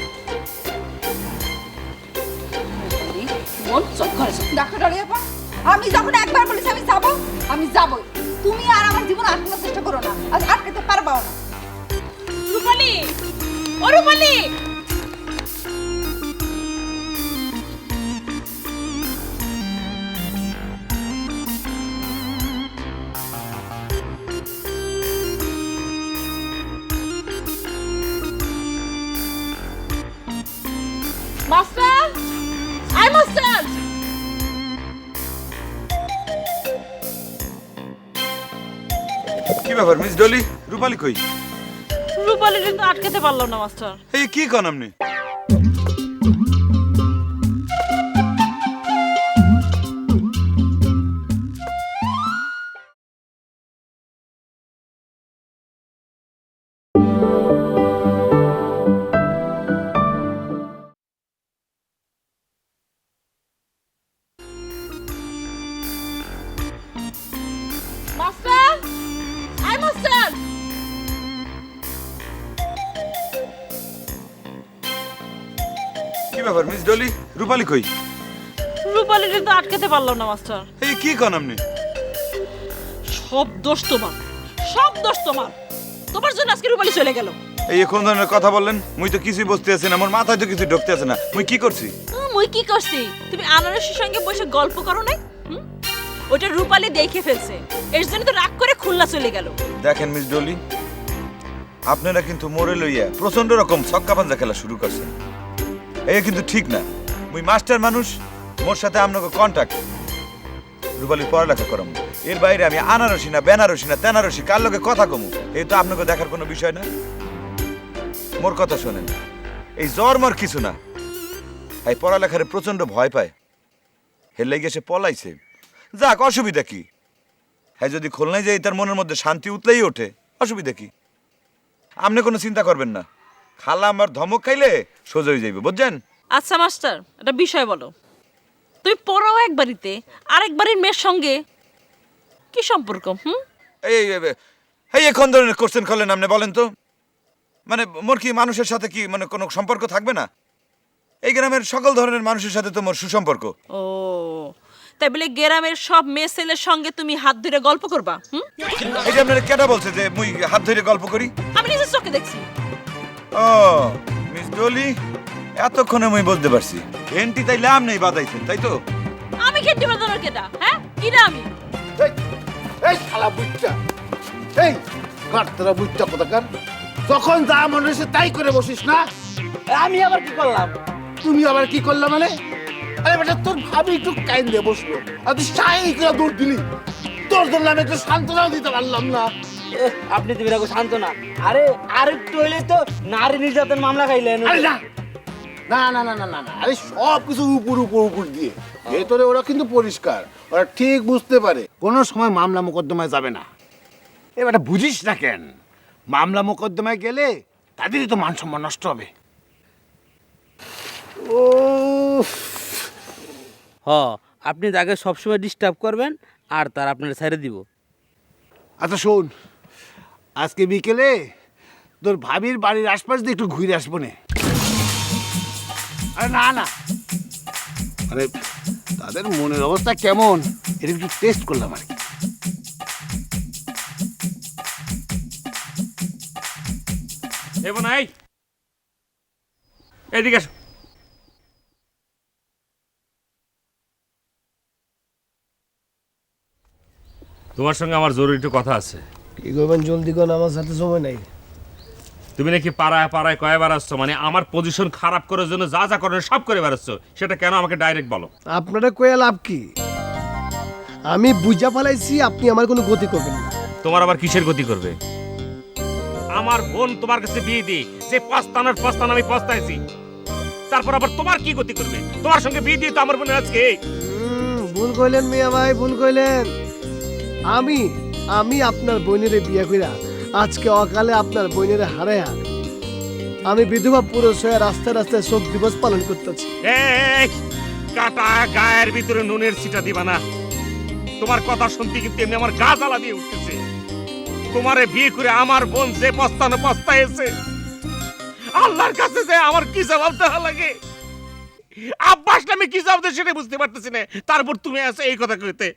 বোন চল ঘরে চল। দেখো ডলি আপা, আমি যখন একবার বলেছি আমি যাবো, আমি যাবোই। তুমি আর আমার জীবন আটকানোর চেষ্টা করো না, আজ আটকাতে পারবাও না। রূপালী, ও রূপালী, মাস্টার, মাস্টার। কি ব্যাপার মিস ডলি, রূপালী কই? রূপালী কিন্তু আটকাতে পারলাম না মাস্টার। এই কি কন আপনি? ব্যাপার মিস ডলি? রূপালী কই? রূপালীকে তো আটকাতে পারলাম না মাস্টার। এই কি কন আপনি? সব দোষ তোমার, সব দোষ তোমার। তোমার জন্য আজকে রূপালী চলে গেল। এই কোন ধরনের কথা বললেন? মুই তো কিছুই বুঝতে আছি না, আমার মাথায় তো কিছু ঢুকতে আছে না। মুই কি করছি? মুই কি করছি? তুমি আনারসের সঙ্গে বসে গল্প করো নাই? ওটা রূপালী দেখে ফেলছে, এর জন্য তো রাগ করে খুলনা চলে গেল। দেখেন মিস ডলি, আপনারা কিন্তু মোরে লইয়া প্রচন্ড রকম ছক্কা পাঞ্জা খেলা শুরু করছেন। এই কিন্তু ঠিক না। মুই মাস্টার মানুষ, মোর সাথে আপনাকে কন্ট্যাক্ট। রূপালী পড়ালেখা করাম, এর বাইরে আমি আনারসি না বেনারসি না তেনারসি কার লগে কথা কমু এই তো আপনাকে দেখার কোনো বিষয় না। মোর কথা শোনেন, এই জ্বর মর কিছু না। এই পড়ালেখারে প্রচন্ড ভয় পায়, হের লেগে সে পলাইছে। যাক, অসুবিধা কি? হ্যাঁ, যদি খুলনায় যাই তার মনের মধ্যে শান্তি উতলেই ওঠে, অসুবিধা কি? আপনি কোনো চিন্তা করবেন না, খালা আমার ধমক খাইলে সোজা হয়ে যাইবে, বুঝছেন? আচ্ছা মাস্টার, একটা বিষয় বলো, তুমি পড়াও এক বাড়িতে আরেক বাড়ির মেয়ের সঙ্গে কি সম্পর্ক? এই এই এখন ধরনের কোশ্চেন করলেন আপনি, বলেন তো। মানে মোর কি মানুষের সাথে কি মানে কোনো সম্পর্ক থাকবে না? এই গ্রামের সকল ধরনের মানুষের সাথে তো মোর সুসম্পর্ক। ও, তাই বলে গ্রামের সব মেয়ে ছেলের সঙ্গে তুমি হাত ধরে গল্প করবা? এই যে আপনারা কেটা বলছে যে মুই হাত ধরে গল্প করি? আমি নিজের চোখে দেখছি। ও মিস ডলি, এতক্ষণে মুই বুঝতে পারছি ঘেন্টি তাইলে আপনি বাদাইছেন, তাই তো? আমি ঘেন্টি বাজানোর কেটা? হ্যাঁ, কিনা আমি? এই শালা বুচ্চা, এই কাটতরা বুচ্চা কোথাকার, যখন যা মনে হয়েছে তাই করে বসিস না। আমি আবার কি করলাম? তুমি আবার কি করলে মানে? আরে বেটা, তোর ভাবি একটু কাইন দিয়ে বসলো আর তুই সাই করে দৌড় দিলি। তোর জন্য আমি একটু সান্ত্বনাও দিতে পারলাম না। আপনি তুমি রাখো শান্ত না। আরে আরেকটু হইলে তো নারী নির্যাতন মামলা খাইলেন। আরে না না না না না না না, আরে সব কিছু উপর উপর উপর দিয়ে ভেতরে ওরা কিন্তু পরিষ্কার, ওরা ঠিক বুঝতে পারে কোনো সময় মামলা মোকদ্দমায় যাবে না। এবারটা বুঝিস না কেন? মামলা মোকদ্দমায় গেলে তাদেরই তো মান সম্মান নষ্ট হবে। ও আপনি তাকে সবসময় ডিস্টার্ব করবেন আর তার আপনার ছেড়ে দিব। আচ্ছা শোন, আজকে বিকেলে তোর ভাবির বাড়ির আশপাশ দিয়ে একটু ঘুরে আসবো নে। আরে না না, আরে তাদের মনের অবস্থা কেমন এটা একটু টেস্ট করলাম আর কি। এবং নাই এদিকে আসো। তোমার সঙ্গে আমার জরুরি একটু কথা আছে। কি করবেন জলদি কোন, আমার সাথে সময় নাই। তুমি নাকি পাড়ায় পাড়ায় কয়ে বেড়াচ্ছ, মানে আমার পজিশন খারাপ করার জন্য যা যা করার সব করে বেড়াচ্ছ, সেটা কেন আমাকে ডাইরেক্ট বলো। আপনারা কয়ে লাভ কি? আমি বুঝা ফেলাইছি, আপনি আমার কোনো গতি করবেন না। তোমার আবার কিসের গতি করবে? আমার বোন তোমার কাছে বিয়ে দিই, যে পস্তান আমি পস্তাইছি, তারপর আবার তোমার কি গতি করবে? তোমার সঙ্গে বিয়ে দিয়ে তো আমার বোনের আজকে। ভুল কইলেন মিয়া ভাই, ভুল কইলেন। আমি আপনার বোনের বিয়ে কইরা আজকে অকালে আপনার বোনের হারায়া আমি বিধবা পুরুষ হয়ে রাস্তায় রাস্তায় শোক দিবস পালন করতেছি। এই কাটা গায়ের ভিতরে নুনের ছিটা দিবা না। তোমার কথা শুনতে কিন্তু এমনি আমার গা জ্বালা দিয়ে উঠতেছে। তোমারে বিয়ে করে আমার বোন যে পস্তাইছে, আল্লাহর কাছে যে আমার কি জবাব দেওয়া লাগে, আব্বাস নামে কি জবাব দেয় সেটা বুঝতে পারতেছি না। তারপর তুমি আসে এই কথা কইতে।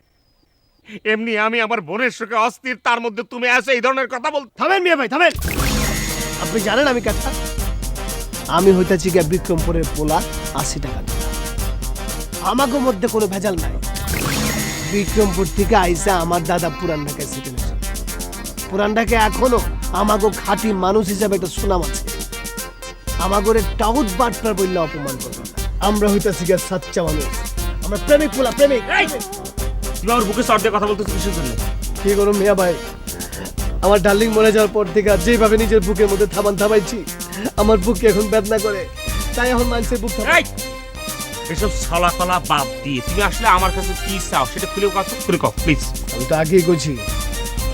এমনি আমি আমার বোনের সুখে অস্থির, তার মধ্যে তুমি আসে এই ধরনের কথা বল। থামেন মিয়া ভাই, থামেন। আপনি জানেন আমি কাটা, আমি হইতাছি গিয়া বিক্রমপুরের পোলা 80 টাকা দিয়ে। আমাগো মধ্যে কোনো ভেজাল নাই। বিক্রমপুর থেকে আইসা আমার দাদা পুরান ঢাকায় সেটেল হয়েছে। পুরান ঢাকায় এখনো আমাগো খাঁটি মানুষ হিসাবে একটা সুনাম আছে। আমাগোরে টাউট বাটপার বললে অপমান করবেন না। আমরা হইতাছি গিয়া সাচ্চা মানুষ, আমরা প্রেমিক পোলা, প্রেমিক। তুমি আমার বুকে চড় দিয়ে কথা বলতেছো কিসের জন্য? কি করো মিয়া ভাই, আমার ডার্লিং মরে যাওয়ার পর থেকে যেভাবে নিজের বুকের মধ্যে থামাইছি, আমার বুকে এখন বেদনা করে, তাই এখন মানুষের বুক থামাই। এসব ছলাকলা বাদ দিয়ে তুমি আসলে আমার কাছে কি চাও সেটা খুলে কথা করে কও প্লিজ। আমি তো আগেই কইছি,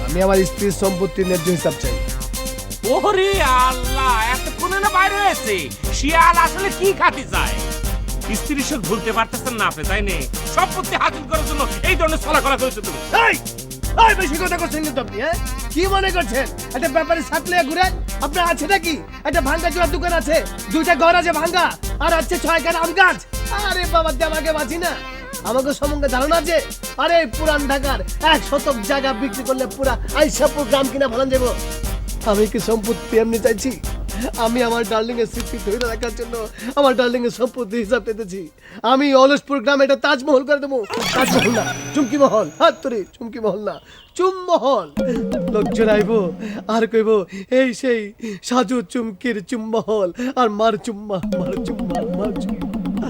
আমি আমার স্ত্রীর সম্পত্তির ন্যায্য হিসাব চাই। ওরে আল্লাহ, এতক্ষণে না বাইরে হয়েছে, শিয়াল আসলে কি খাতে চায়? স্ত্রীর সুখ ভুলতে পারতেছেন না আপনি, তাই না? সম্পত্তি হাসিল করার জন্য এই ধরনের ছলাকলা করেছো তুমি। ওই বেশি কথা করছেন কিন্তু আপনি, হ্যাঁ? কি মনে করছেন একটা ব্যাপারে সাথে ঘুরেন? আপনার আছে নাকি একটা ভাঙ্গা চোরার দোকান আছে, 2টা ঘর আছে ভাঙ্গা, আর আছে 6 খান আম গাছ। আরে বাবা আমাকে বাঁচি না, আমাকে সম্বন্ধে ধারণা আছে। আরে পুরান ঢাকার 1 শতক জায়গা বিক্রি করলে পুরা আইসাপুর গ্রাম কিনা ফেলান যাবো। আমি কি সম্পত্তি এমনি চাইছি? আমি আমার ডার্লিং এর স্মৃতি ধরে রাখার জন্য আমার ডার্লিং এর সম্পত্তি হিসাব পেতেছি। আমি অলসপুর গ্রামে এটা তাজমহল করে দেবো। তাজমহল না, চুমকি মহল। হাত ধরে চুমকি মহল না, চুমমহল। লোকজন আইবো আর কইবো এই সেই সাজু চুমকির চুমমহল, আর মার চুম্মা মার চুম্মা মার চুম্মা।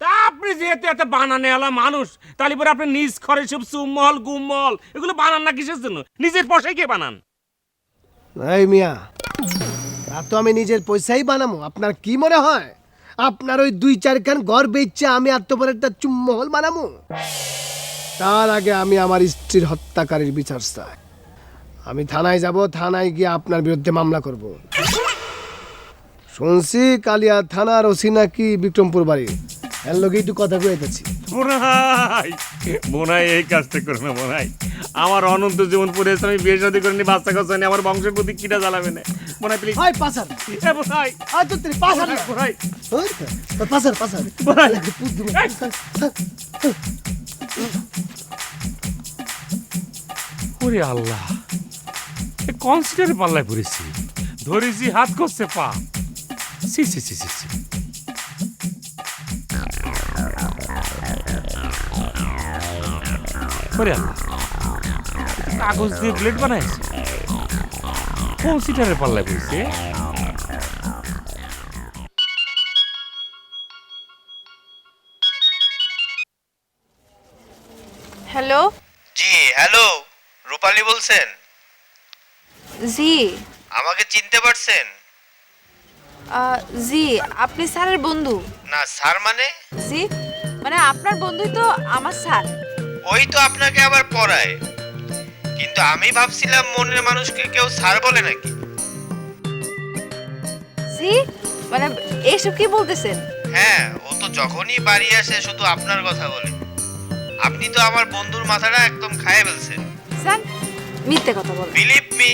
তা আপনি যেহেতু এত বানানে আলা মানুষ, তাহলে পরে আপনি নিজ ঘরে সব চুমমহল গুমমহল এগুলো বানান না কিসের জন্য? নিজের পয়সায় কে বানান? এই মিয়া, তা তো আমি নিজের পয়সাই বানাবো। আপনার কি মনে হয় আপনার ওই 2-4 খান ঘর বেচছে আমি এত বড় একটা চুম্মহল বানাবো? তার আগে আমি আমার স্ত্রীর হত্যাকারীর বিচার চাই। আমি থানায় যাব, থানায় গিয়ে আপনার বিরুদ্ধে মামলা করব। শুনছি কালিয়া থানার ওসি নাকি বিক্রমপুর বাড়ি, এর লগে একটু কথা কইতেছি। বোনাই এই কাজটা করে না বোনাই। আমার অনন্ত জীবন পড়ে আছে, আমি বিয়ে শাদী করিনি, বাচ্চা কাচ্চা নেই, আমার বংশের প্রতি কিটা জ্বালাবে না বোনাই প্লিজ। হাই পাসার এ বোনাই আজ তো তুই পাসার বোনাই ওই তো পাসার পাসার বোনাই। ওরে আল্লাহ, এ কনসিডারে পাল্লায় পড়েছি, ধরেছি হাত করছে পা। সি সি সি সি সি। ওরে আল্লাহ, কাগজ দিয়ে প্লেট বানাইছে, কনসিডারে পাল্লায় পড়েছে। হ্যালো। জি হ্যালো, রূপালী বলছেন? জি আমাকে চিনতে পারছেন? জি, আপনি স্যারের বন্ধু? না স্যার মানে? জি মানে আপনার বন্ধুই তো আমার স্যার। ওই তো আপনাকে আবার পড়ায়, কিন্তু আমি ভাবছিলাম মনের মানুষকে কেউ স্যার বলে নাকি। জি মানে এইসব কি বলতেছেন? হ্যাঁ, ও তো যখনই বাড়ি আসে শুধু আপনার কথা বলে। আপনি তো আমার বন্ধুর মাথাটা একদম খাইয়ে ফেলছেন। স্যার মিথ্যে কথা বল। বিলিভ মি,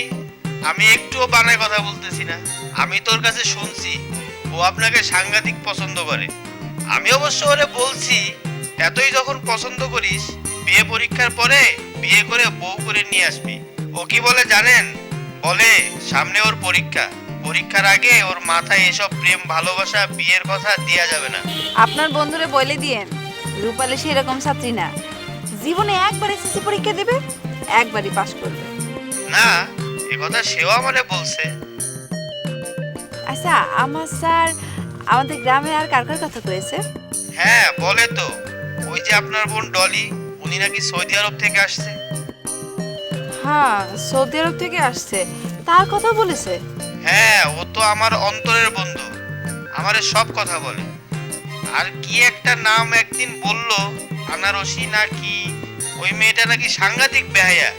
আমি একটুও বানায় কথা বলতেছি না। আমি তোর কাছে শুনছি ও আপনাকে সাংঘাতিক পছন্দ করে। আমি অবশ্য ওরে বলছি, এতই যখন পছন্দ করিস বিয়ে পরীক্ষার পরে বিয়ে করে বউ করে নিয়ে আসবি। ও কি বলে জানেন? বলে সামনে ওর পরীক্ষা, পরীক্ষার আগে ওর মাথায় এসব প্রেম ভালোবাসা বিয়ের কথা দেয়া যাবে না। আপনার বন্ধুরে বলে দিয়েন রূপালী সেরকম ছাত্রী না, জীবনে একবার এসএসসি পরীক্ষা দেবে, একবারই পাশ করবে। না, এ কথা সেও আমারে বলছে। আচ্ছা আমার স্যার আমাদের গ্রামে আর কার কার কথা কয়েছে? হ্যাঁ বলে তো, ওই যে আপনার বোন ডলি, উনি নাকি সৌদি আরব থেকে আসছে। হ্যাঁ সৌদি আরব থেকে আসছে, তার কথা বলেছে। হ্যাঁ, ও তো আমার অন্তরের বন্ধু, আমারে সব কথা বলে। আর কি একটা নাম একদিন বললো, আনারসি না কি, ওই মেয়েটা নাকি সাংঘাতিক বেহায়া,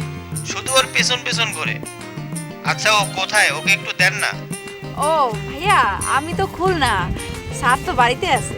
শুধু ওর পেছন পেছন ঘুরে। আচ্ছা ও কোথায়, ওকে একটু দেন না। ও ভাইয়া, আমি তো খুলনা, স্যার তো বাড়িতে আছে।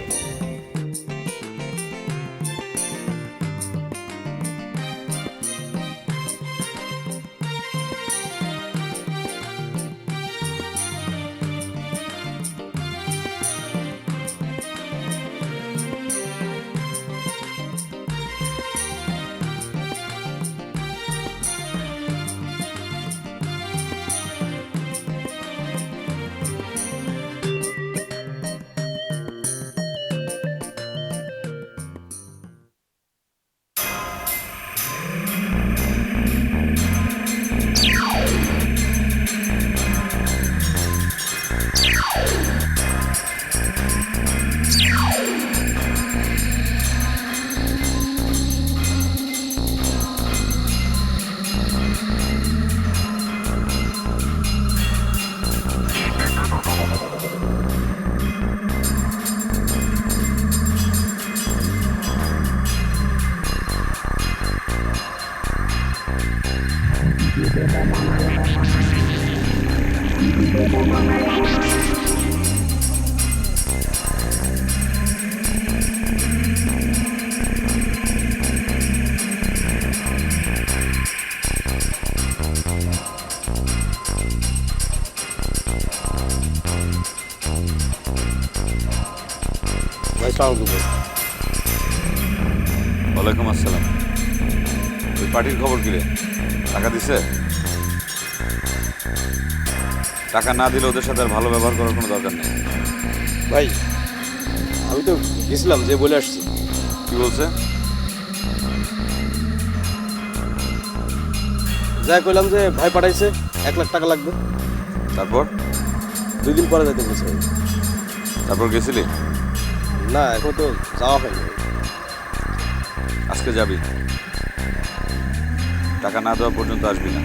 আসসালামু আলাইকুম। ওয়ালাইকুম আসসালাম। ওই পার্টির খবর কি রে? টাকা দিছে? টাকা না দিলে ওদের সাথে আর ভালো ব্যবহার করার কোনো দরকার নেই। ভাই আমি তো গেছিলাম, যে বলে আসছি। কি বলছে? যা কইলাম যে ভাই পাঠাইছে, 1 লাখ টাকা লাগবে। তারপর 2 দিন পরে যাইতে বলছে ভাই। তারপর গেছিলি? না, এখন তো যাওয়া হয়নি। আজকে যাবি, টাকা না দেওয়া পর্যন্ত আসবি না।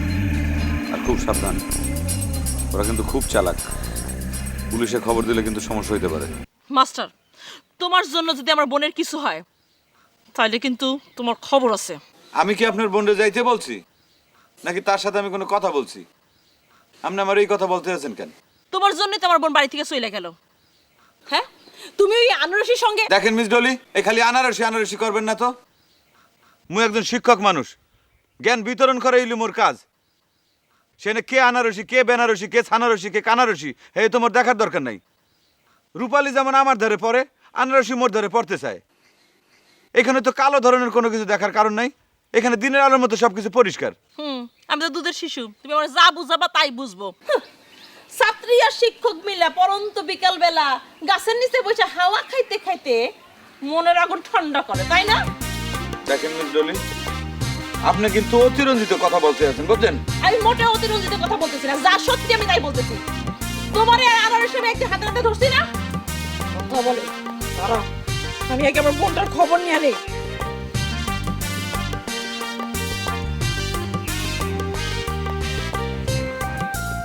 আর খুব সাবধান, ওরা কিন্তু খুব চালাক। পুলিশে খবর দিলে কিন্তু সমস্যা হইতে পারে। মাস্টার, তোমার জন্য যদি আমার বোনের কিছু হয় তাহলে কিন্তু তোমার খবর আছে। আমি কি আপনার বোনরে যাইতে বলছি, নাকি তার সাথে আমি কোনো কথা বলছি? আপনি আমার এই কথা বলতে আছেন কেন? তোমার জন্যই তো আমার বোন বাড়ি থেকে চলে গেল। হ্যাঁ, তুমি ওই আনারসির সঙ্গে। দেখেন মিস ডলি, এই খালি আনারসি আনারসি করবেন না তো। মুই একজন শিক্ষক মানুষ, জ্ঞান বিতরণ করে ইলু মোর কাজ। সেনে কে আনারসি, কে বেনারসি, কে ছানারসি, কে কানারসি, হে তোমার দেখার দরকার নাই। রূপালী যেমন আমার ধারে পড়ে, আনারসি মোর ধারে পড়তে চায়। এখানে তো কালো ধরনের কোনো কিছু দেখার কারণ নাই। এখানে দিনের আলোর মতো সবকিছু পরিষ্কার। আমি তো দুধের শিশু, তুমি আমার যা বুঝাবা তাই বুঝবো। ছাত্রী আর শিক্ষক মিলে পরন্ত বিকাল বেলা গাছের নিচে বসে হাওয়া খাইতে খাইতে মনের আগুন ঠান্ডা করে, তাই না? দেখেন মিস ডলি, আপনি কিন্তু অতিরঞ্জিত কথা বলতে আছেন, বুঝছেন? আমি মোটে অতিরঞ্জিত কথা বলতেছি না, যা সত্যি আমি তাই বলতেছি। তোমার আনারসি আমি একটু হাতে হাতে ধরছি না, কথা বলে দাঁড়াও, আমি আগে আমার বোনটার খবর নিয়ে নেই।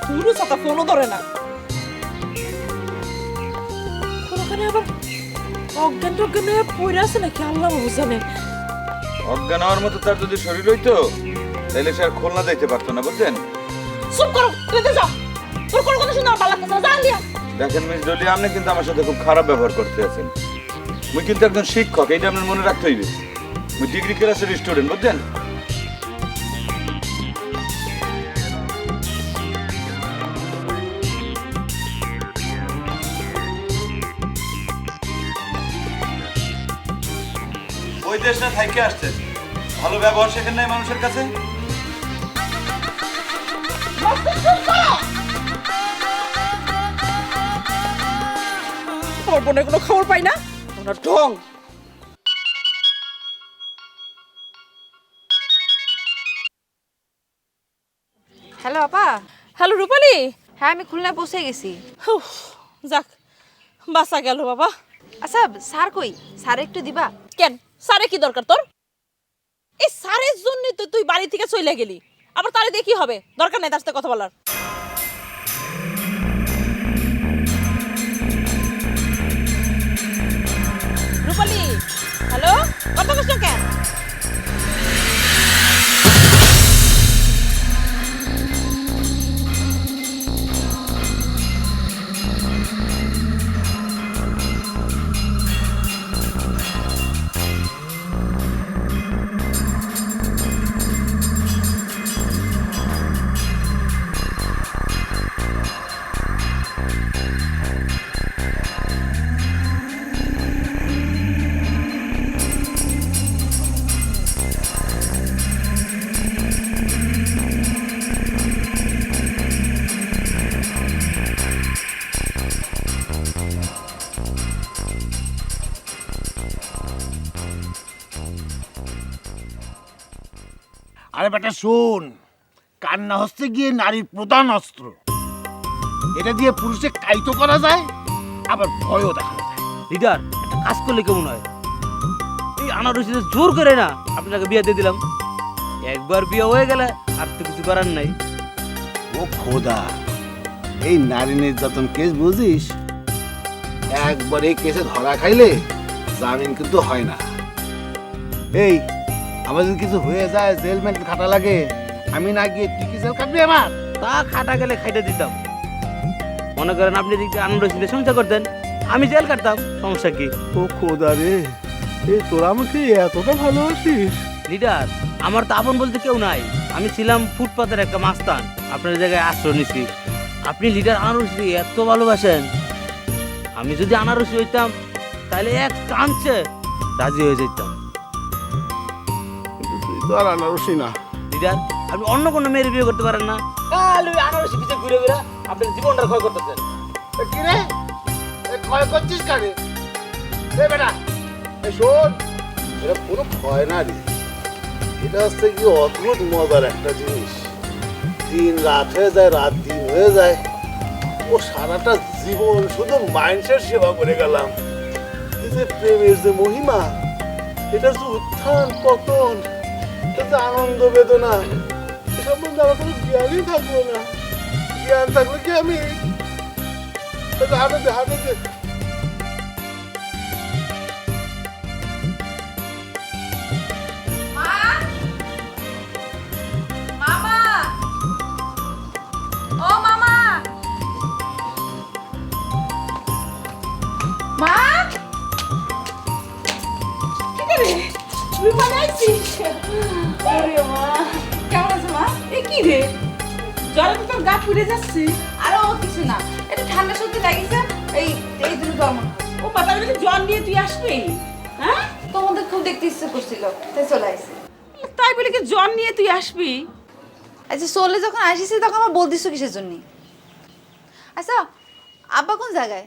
পুরো সাথে ফোনও ধরে না, কোনখানে আবার অজ্ঞান টজ্ঞান হয়ে পড়ে আছে নাকি আল্লাহ জানে। অজ্ঞান হওয়ার মতো তার যদি শরীর হইতো তাহলে সে আর খুলনা যাইতে পারতো না, বুঝছেন? চুপ করো, তুই যাও, তোর কোনো কথা শুনে আমার ভালো লাগতেছে না, যা লিয়া। দেখেন মিস ডলি, আপনি কিন্তু আমার সাথে খুব খারাপ ব্যবহার করতে আছেন। মুই কিন্তু একজন শিক্ষক, এইটা আপনার মনে রাখতে হইবে। মুই ডিগ্রি ক্লাসের স্টুডেন্ট, বুঝছেন? ওই দেশটা থাইকে আসছে, ভালো ব্যবহার শেখেন নাই মানুষের কাছে। আমার বোনের কোনো খবর পাই না, ওনার ঢং। হ্যালো আপা। হ্যালো রূপালী। হ্যাঁ, আমি খুলনায় পৌঁছে গেছি। উফ, যাক বাঁচা গেল বাবা। আচ্ছা, স্যার কই? স্যার একটু দিবা? কেন, স্যারে কি দরকার তোর? এই স্যারের জন্য তো তুই বাড়ি থেকে চলে গেলি, আবার তারে দিয়ে কি হবে? দরকার নাই তার সাথে কথা বলার। রূপালী, হ্যালো, কথা বলছো কেন? আরে বেটা শোন, কান্না হচ্ছে গিয়ে নারীর প্রধান অস্ত্র। এটা দিয়ে পুরুষে কাইতো করা যায়, আবার ভয়ও দেখানো যায়। লিডার, একটা কাজ করলে কেমন হয়? এই আনারসিতে জোর করে না আপনাকে বিয়ে দিয়ে দিলাম। একবার বিয়ে হয়ে গেলে আর তো কিছু করার নাই। ও খোদা, এই নারী নির্যাতন কেস বুঝিস? একবার এই কেসে ধরা খাইলে জামিন কিন্তু হয় না। এই আমার যদি কিছু হয়ে যায়, জেলমেন্ট খাটা লাগে, আমি না গিয়ে তুই কি জেল কাটবি আমার? তা খাটা গেলে খাইতে দিতাম। মনে করেন আপনি যদি আনারসিতে সংসার করতেন, আমি জেল কাটতাম, সমস্যা কি? ও খোদা রে, এই তোরা আমাকে এতটা ভালোবাসিস? লিডার, আমার তো আপন বলতে কেউ নাই। আমি ছিলাম ফুটপাতের একটা মাস্তান, আপনার জায়গায় আশ্রয় নিছি। আপনি লিডার আনারসি এত ভালোবাসেন, আমি যদি আনারসি হইতাম তাহলে এক চান্সে রাজি হয়ে যেতাম। কিন্তু তুই তো আর আনারসি না। লিডার, আপনি অন্য কোনো মেয়ের বিয়ে করতে পারেন না? খালি ওই আনারসি পিছে ঘুরে ঘুরে আপনার জীবনটা ক্ষয় করতেছেন। কি রে, ক্ষয় করছিস কারে? বেটা শোন, এটা পুরো ক্ষয় না রে, এটা হচ্ছে কি অদ্ভুত মজার একটা জিনিস। দিন রাত হয়ে যায়, রাত দিন হয়ে যায়। ও সারাটা জীবন শুধু মানুষের সেবা করে গেলাম। এই যে প্রেমের যে মহিমা, এটার যে উত্থান পতন, এটা যে আনন্দ বেদনা, এ সম্বন্ধে আমার কোনো জ্ঞানই থাকলো না। জ্ঞান থাকলে কি আমি হাঁটে দে। মামা, ও মামা, মা, কি রে রূপা আইছিস? ওরে মা, কেমন আছো মা? এ কি রে জ্বরে তো তোর গা পুড়ে যাচ্ছে। আরে ও কিছু না, একটু ঠান্ডা সর্দি লাগিয়েছে, এই দুটো জ্বর মনে হয়। ও পাতা বলে জ্বর নিয়ে তুই আসবি? হ্যাঁ, তোমাদের খুব দেখতে ইচ্ছে করছিল, তাই চলে আসছি। তাই বলে কি জ্বর নিয়ে তুই আসবি? আচ্ছা চলে যখন আসিস তখন আমার বলতিস কিসের জন্য? আচ্ছা আব্বা কোন জায়গায়?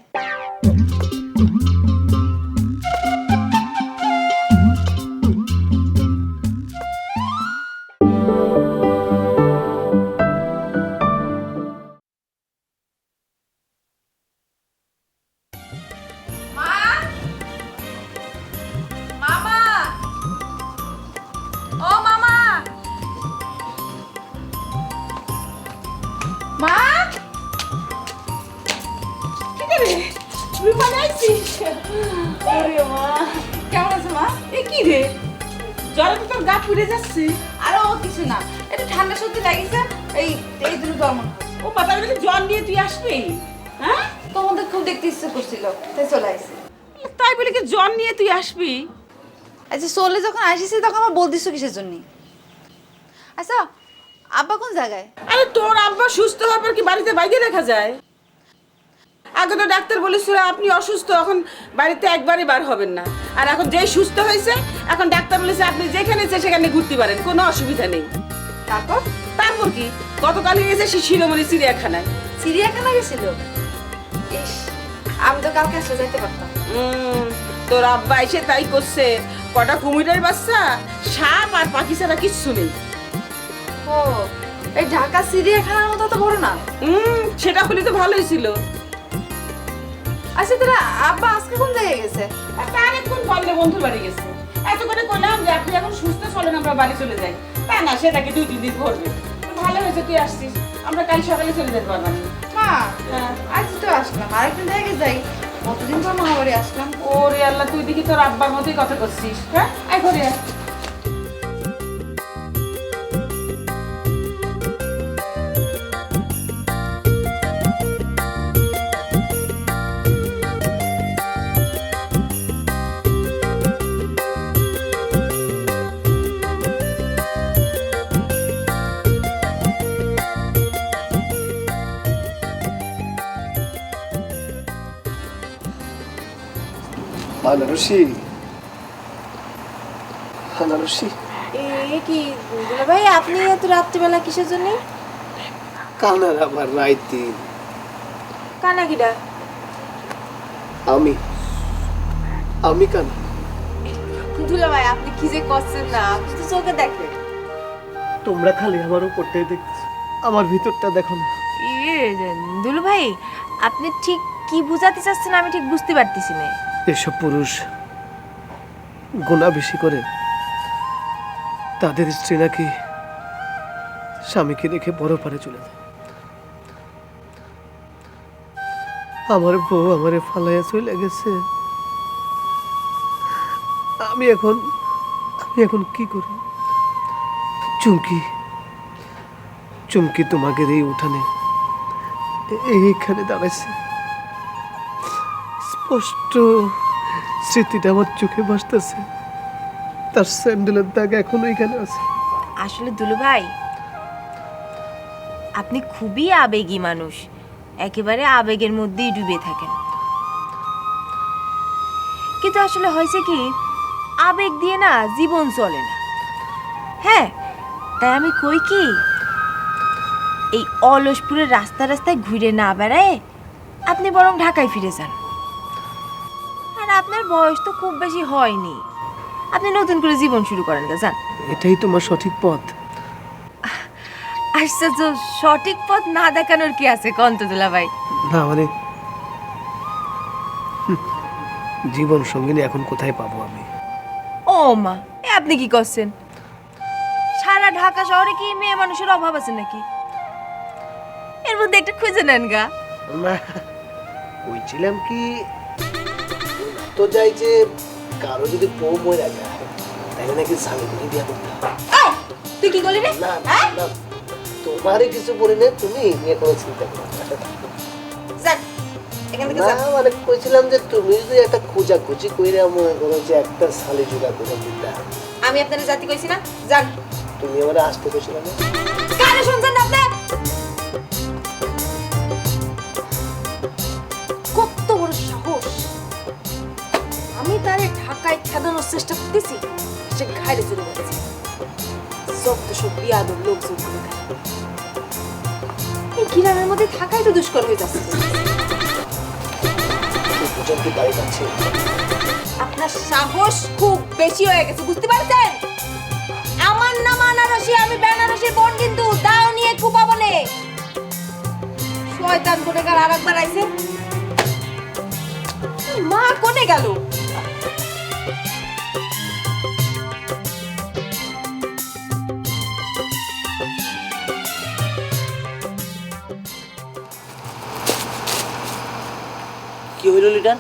মা, কি রে রূপা আইছিস? ওরে মা, কেমন আছো মা? এ কি রে জ্বরে তো তোর গা পুড়ে যাচ্ছে। আরে ও কিছু না, একটু ঠান্ডা সর্দি লাগিয়েছে, এই দুটো জ্বর মনে হয়। ও পাতা বলে জ্বর নিয়ে তুই আসবি? হ্যাঁ, তোমাদের খুব দেখতে ইচ্ছে করছিল, তাই চলে আসছি। তাই বলে কি জ্বর নিয়ে তুই আসবি? আচ্ছা চলে যখন আসিস তখন আমার বলতিস কিসের জন্য? আচ্ছা আব্বা কোন জায়গায়? আরে তোর আব্বা সুস্থ হওয়ার পর কি বাড়িতে বাইরে দেখা যায়? আগে তো ডাক্তার বলেছিল আপনি অসুস্থ, এখন বাড়িতে একবারই বার হবেন না। আর এখন যেই সুস্থ হয়েছে, এখন ডাক্তার বলেছে আপনি যেখানে ইচ্ছে সেখানে ঘুরতে পারেন, কোনো অসুবিধা নেই। তারপর কি গতকাল গেছে শিরোমণি চিড়িয়াখানায়। চিড়িয়াখানা গেছিল? ইস, আমি তো কালকে আসলে যাইতে পারতাম। তোর আব্বা এসে তাই করছে, কটা কুমিরের বাচ্চা, সাপ আর পাখি ছাড়া কিচ্ছু নেই। ও, এই ঢাকা চিড়িয়াখানার মতো তো বড় না? সেটা হলে তো ভালোই ছিল। আচ্ছা তোরা আব্বা আজকে কোন জায়গায় গেছে? তার এখন বললে বন্ধুর বাড়ি গেছে। এত করে কইলাম যে আপনি এখন সুস্থ, চলেন আমরা বাড়ি চলে যাই। তা না, সেটাকে 2-3 দিন করবে। ভালো হয়েছে তুই আসছিস, আমরা কাল সকালে চলে যেতে পারলাম। মা, আজ তো আসলাম, আরেকদিন জায়গায় যাই। কতদিন পর মামা বাড়ি আসলাম। ওরে আল্লাহ, তুই দেখি তোর আব্বার মতোই কথা করছিস। হ্যাঁ, আয় ঘরে আয়। আনারসি, আনারসি, কি দুলা ভাই, আপনি এত রাত্রিবেলা কিসের জন্য? কানার আমার রাইতে কানা কিডা? আমি কানা। দুলা ভাই আপনি কি যে করছেন না, আপনি তো চোখে দেখেন। তোমরা খালি আমার উপরটাই দেখছো, আমার ভিতরটা দেখো না। দুলা ভাই আপনি ঠিক কি বুঝাতে চাচ্ছেন আমি ঠিক বুঝতে পারতেছি না। এসব পুরুষ গুণা বেশি করে, তাদের স্ত্রী নাকি স্বামীকে রেখে বড় পারে চলে যায়। আমার বউ আমারে ফালাইয়া চলে গেছে, আমি এখন কি করি? চুমকি তোমাকে এই উঠানে এইখানে দাঁড়াইছে, স্পষ্ট স্মৃতিটা আমার চোখে ভাসতেছে, তার স্যান্ডেলের দাগ এখনো এখানে আছে। আসলে দুলু ভাই আপনি খুবই আবেগী মানুষ, একেবারে আবেগের মধ্যেই ডুবে থাকেন। কিন্তু আসলে হয়েছে কি, আবেগ দিয়ে না জীবন চলে না। হ্যাঁ, তাই আমি কই কি, এই অলসপুরের রাস্তা রাস্তায় ঘুরে না বেড়ায় আপনি বরং ঢাকায় ফিরে যান। আর আপনার বয়স তো খুব বেশি হয়নি, আপনি নতুন করে জীবন শুরু করেন না, যান। এটাই তোমার সঠিক পথ? আশ্চর্য, সঠিক পথ না দেখানোর কি আছে কন্তদুলা ভাই? না মানে জীবন সঙ্গিনী এখন কোথায় পাবো আমি? ও মা, এ আপনি কি করছেন? সারা ঢাকা শহরে কি মেয়ে মানুষের অভাব আছে নাকি? এর মধ্যে একটা খুঁজে নেন গা। না, বলছিলাম কি, তো যাই যে কারো যদি বউ মরে যায় তাহলে নাকি স্বামী বিয়ে করতে হবে। তুই কি করলি রে? না না, তোমারই কিছু বলি না, তুমি নিয়ে কোনো চিন্তা করো না। না মানে কইছিলাম যে তুমি যদি একটা খোঁজাখুঁজি কইরা মনে করো যে একটা শালি জোড়া করে দিতা। আমি আপনার জাতি কইছি না, যান। তুমি আমারে আসতে কইছিলা না? কানে শুনছেন না আপনি? কত বড় সাহস! আমি তারে ঢাকায় খেদানোর চেষ্টা করতেছি, সে ঘাইরে চলে গেছে। যত সব বিয়াদব লোকজন থাকে, এই গ্রামের মধ্যে থাকাই তো দুষ্কর হয়ে যাচ্ছে। আপনার সাহস খুব বেশি হয়ে গেছে, বুঝতে পারছেন? আমার নাম আনারসি, আমি বেনারসির বোন, কিন্তু দাও নিয়ে কুপা বলে শয়তান কোনে গেল। আর একবার আইছে, মা কোনে গেল? কি হইল লিটান?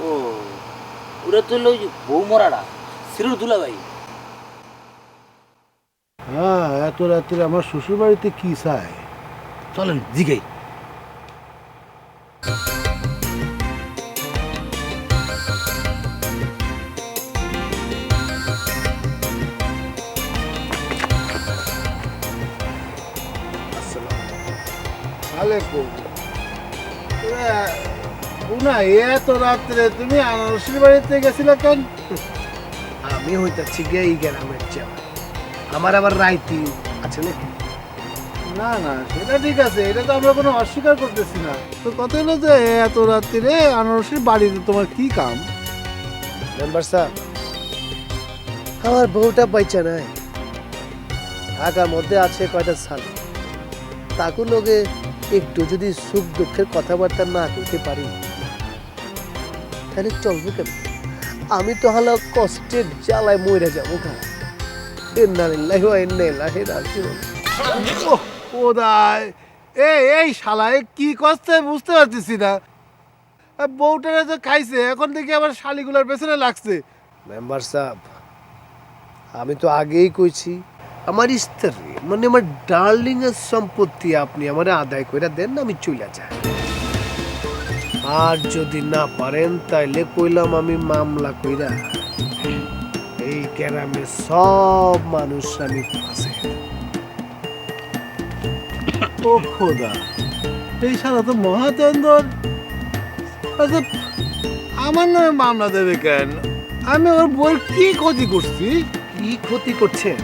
ও, ওরা তো ওই বউ মরাটা সিরুর দুলা ভাই। হ্যাঁ, এত রাত্রে আমার শ্বশুর বাড়িতে কি চায়? চলেন জিগাই। এত রাত্রে তুমি আনারসির বাড়িতে গেছিল কেন? আমি হইতাছি গিয়ে এই গ্রামের চাল, আমার আবার রাইতি আছে নাকি? না না, সেটা ঠিক আছে, এটা তো আমরা কোনো অস্বীকার করতেছি না। তো কথা হলো যে এত রাত্রে আনারসির বাড়িতে তোমার কি কাম? মেম্বার সাহেব, আমার বউটা বাইচা নাই, ঢাকার মধ্যে আছে কয়টা সাল, তাকে লোকে একটু যদি সুখ দুঃখের কথাবার্তা না করতে পারি তাহলে চলবে কেন? আমি তো হলো কষ্টের জ্বালায় মরে যাবো। এই শালায় কি করছে বুঝতে পারতেছি না। বউটারে তো খাইছে, এখন থেকে আবার শালিগুলার পেছনে লাগছে। মেম্বার সাহেব, আমি তো আগেই কইছি আমার স্ত্রী মানে আমার ডার্লিং এর সম্পত্তি আপনি আমার আদায় করে দেন, আমি চলে যাই। আর যদি না পারেন তাইলে কইলাম আমি মামলা কইরা এই গ্রামে সব মানুষ আমি ফাঁসে। ও খোদা, এই শালা তো মহাতন্দর। আচ্ছা, আমার নামে মামলা দেবে কেন? আমি ওর বই কি ক্ষতি করছি? কি ক্ষতি করছেন?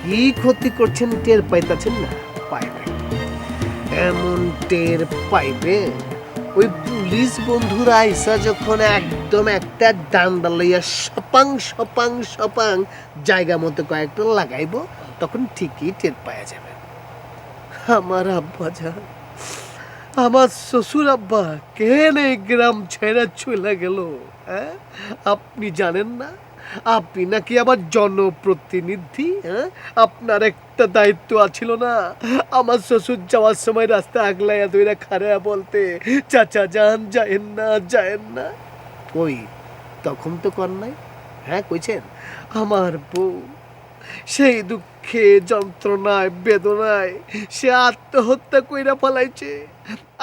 কি ক্ষতি করছেন টের পাইতাছেন না? পাইবে, এমন টের পাইবে ওই পুলিশ বন্ধুরা আইসা যখন একদম একটা ডান্ডা লইয়া সপাং সপাং সপাং জায়গা মতো কয়েকটা লাগাইব, তখন ঠিকই টের পাওয়া যাবে। আমার আব্বা যান, আমার শ্বশুর আব্বা কেন এই গ্রাম ছেড়ে চলে গেল? হ্যাঁ, আপনি জানেন না? আপনি নাকি আবার জনপ্রতিনিধি। হ্যাঁ, আপনার একটা দায়িত্ব আছিল না? আমার শ্বশুর যাওয়ার সময় রাস্তা আগলাইয়া দুইরা খাড়া বলতে, চাচা যান, যায়েন না, যায়েন না। ওই তখন তো কর নাই? হ্যাঁ কইছেন? আমার বউ সেই দুঃখে যন্ত্রণায় বেদনায় সে আত্মহত্যা কইরা ফেলাইছে,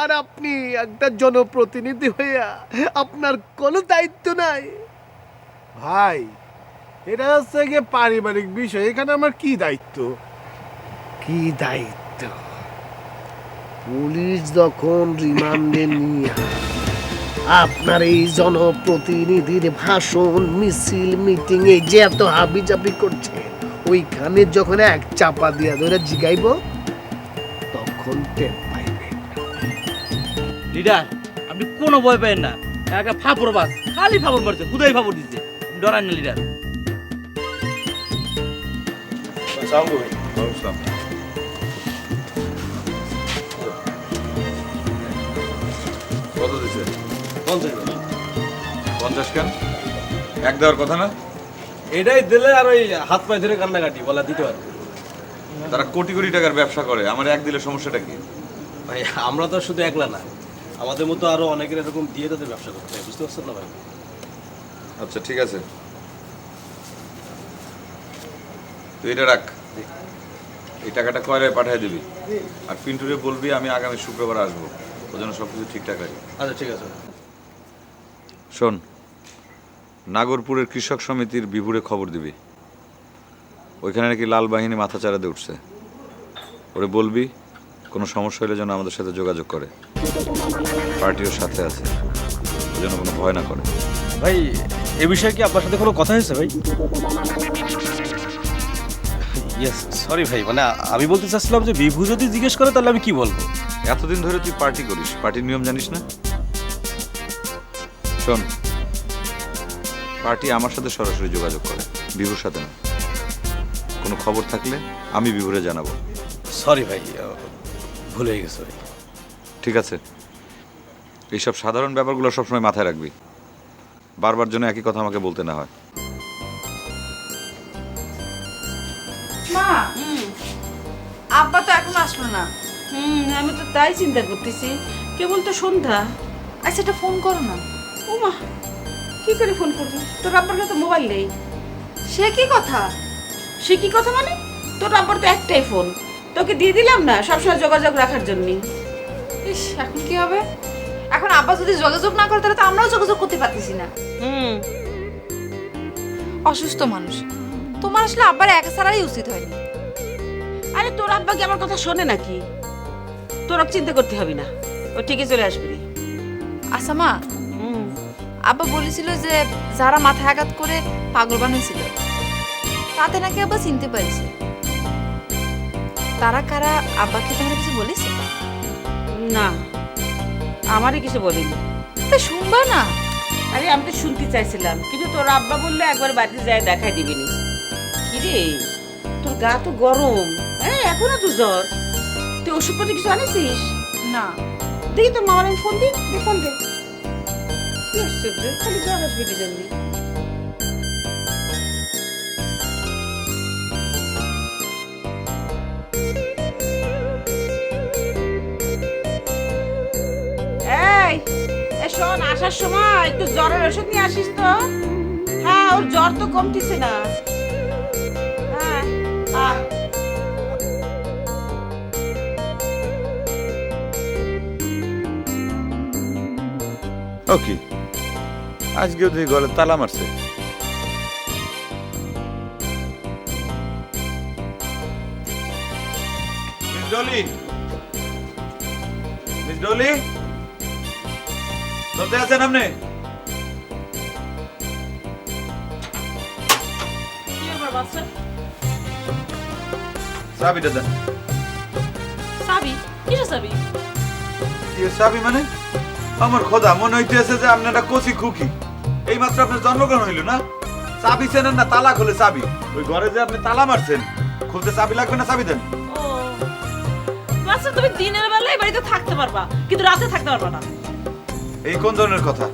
আর আপনি একটা জনপ্রতিনিধি হইয়া আপনার কোনো দায়িত্ব নাই। ভাই, এটা হচ্ছে গিয়ে পারিবারিক বিষয়, এখানে আমার কি দায়িত্ব? কি দায়িত্ব? পুলিশ যখন রিমান্ডে নিয়ে আপনার এই জনপ্রতিনিধির ভাষণ মিছিল মিটিং এ যে এত হাবিজাবি করছে, ওইখানে যখন এক চাপা দিয়া ধরে জিগাইব তখন টের পাইবে। লিডার আপনি কোনো ভয় পেয়েন না, একটা ফাপড় বাস খালি ফাপড় মারছে, খুদাই ফাপড় দিচ্ছে, ডরান না লিডার। কত দিছে? 50 কেন? এক দেওয়ার কথা না? এটাই দিলে আর ওই হাত পায়ে ধরে কান্নাকাটি বলা দিতে পারে। তারা কোটি কোটি টাকার ব্যবসা করে, আমার এক দিলে সমস্যাটা কি? ভাই আমরা তো শুধু একলা না, আমাদের মতো আরো অনেকের এরকম দিয়ে তাদের ব্যবসা করতে হয়, বুঝতে পারছেন না ভাই? আচ্ছা ঠিক আছে, তুই এটা রাখ, এই টাকাটা কয়রায় পাঠিয়ে দিবি, আর পিন্টুরে বলবি আমি আগামী শুক্রবার আসবো, ওর জন্য সবকিছু ঠিকঠাক রাখি। আচ্ছা ঠিক আছে। শোন, নাগরপুরের কৃষক সমিতির বিপুরে খবর দিবি, ওইখানে নাকি লাল বাহিনী মাথা চারাতে উঠছে, ওরে বলবি কোনো সমস্যা হলে যেন আমাদের সাথে যোগাযোগ করে, পার্টির সাথে আছে, ওই জন্য কোনো ভয় না করে। ভাই এ বিষয়ে কি আপনার সাথে কোনো কথা হয়েছে ভাই? ইয়েস সরি ভাই, মানে আমি বলতে চাচ্ছিলাম যে বিভু যদি জিজ্ঞেস করে তাহলে আমি কি বলবো? এতদিন ধরে তুই পার্টি করিস, পার্টির নিয়ম জানিস না? শোন, পার্টি আমার সাথে সরাসরি যোগাযোগ করে, বিভুর সাথে না। কোনো খবর থাকলে আমি বিভুরে জানাবো। সরি ভাই, ভুলে গেছে ভাই। ঠিক আছে, এইসব সাধারণ ব্যাপারগুলো সবসময় মাথায় রাখবি, বারবার জন্য একই কথা আমাকে বলতে না হয়। মা, আব্বা তো এখন আসলো না। আমি তো তাই চিন্তা করতেছি, কেবল তো সন্ধ্যা। আচ্ছা একটা ফোন করো না। ওমা, কি করে ফোন করবি? তোর আব্বার কাছে মোবাইল নেই। সে কি কথা? সে কি কথা মানে? তোর আব্বার তো একটাই ফোন, তোকে দিয়ে দিলাম না সবসময় যোগাযোগ রাখার জন্য। ইস, এখন কি হবে? এখন আব্বা যদি যোগাযোগ না করে তাহলে তো আমরাও যোগাযোগ করতে পারতেছি না। অসুস্থ মানুষ, তোমার আসলে আব্বার একা ছাড়াই উচিত হয়নি। আরে তোর আব্বা কি আমার কথা শোনে নাকি? তোর চিন্তা করতে হবে না, ও ঠিকই চলে আসবি। আচ্ছা মা, আব্বা বলেছিল যে যারা মাথায় আঘাত করে পাগল বানিয়েছিল তাতে নাকি আব্বা চিনতে পারিছে। তারা কারা আব্বাকে তোমরা কিছু বলেছে? না, আমারই কিছু বলিনি। তা শুনবা না? আরে আমি তো শুনতে চাইছিলাম, কিন্তু তোর আব্বা বললে একবার বাড়িতে যাই দেখাই দিবিনি। কিরে, তোর গা তো গরম, এখনো তো জ্বর, তুই ওষুধপত্র কিছু আনিছিস? না। দেখি তোর মামার আমি ফোন দিই, ফোন দে। কি আশ্চর্য, খালি জ্বর আসবে কি জন্য? শোন, আসার সময় একটু জ্বরের ওষুধ নিয়ে আসিস তো। হ্যাঁ, ওর জ্বর তো কমতিছে না। হ্যাঁ, ওকে, আজকেও তুই গলে তালা মারছে। মিস ডলি, মিস ডলি, কোথায় আছেন আপনি? কি ব্যাপার বাচ্চা? চাবিটা দেন। চাবি? কিসের চাবি? কি চাবি মানে? আমার খোদা, মনে হইতেছে যে আপনার একটা কচি খুকি, এই মাত্র আপনার জন্মগ্রহণ হইল না? চাবি চেনেন না, তালা খুলে চাবি। ওই ঘরে যে আপনি তালা মারছেন, খুলতে চাবি লাগবে না, চাবি দেন। ও বাচ্চা, তুমি দিনের বেলায় বাড়িতে থাকতে পারবা, কিন্তু রাতে থাকতে পারবা না। এই কোন ধরনের কথা?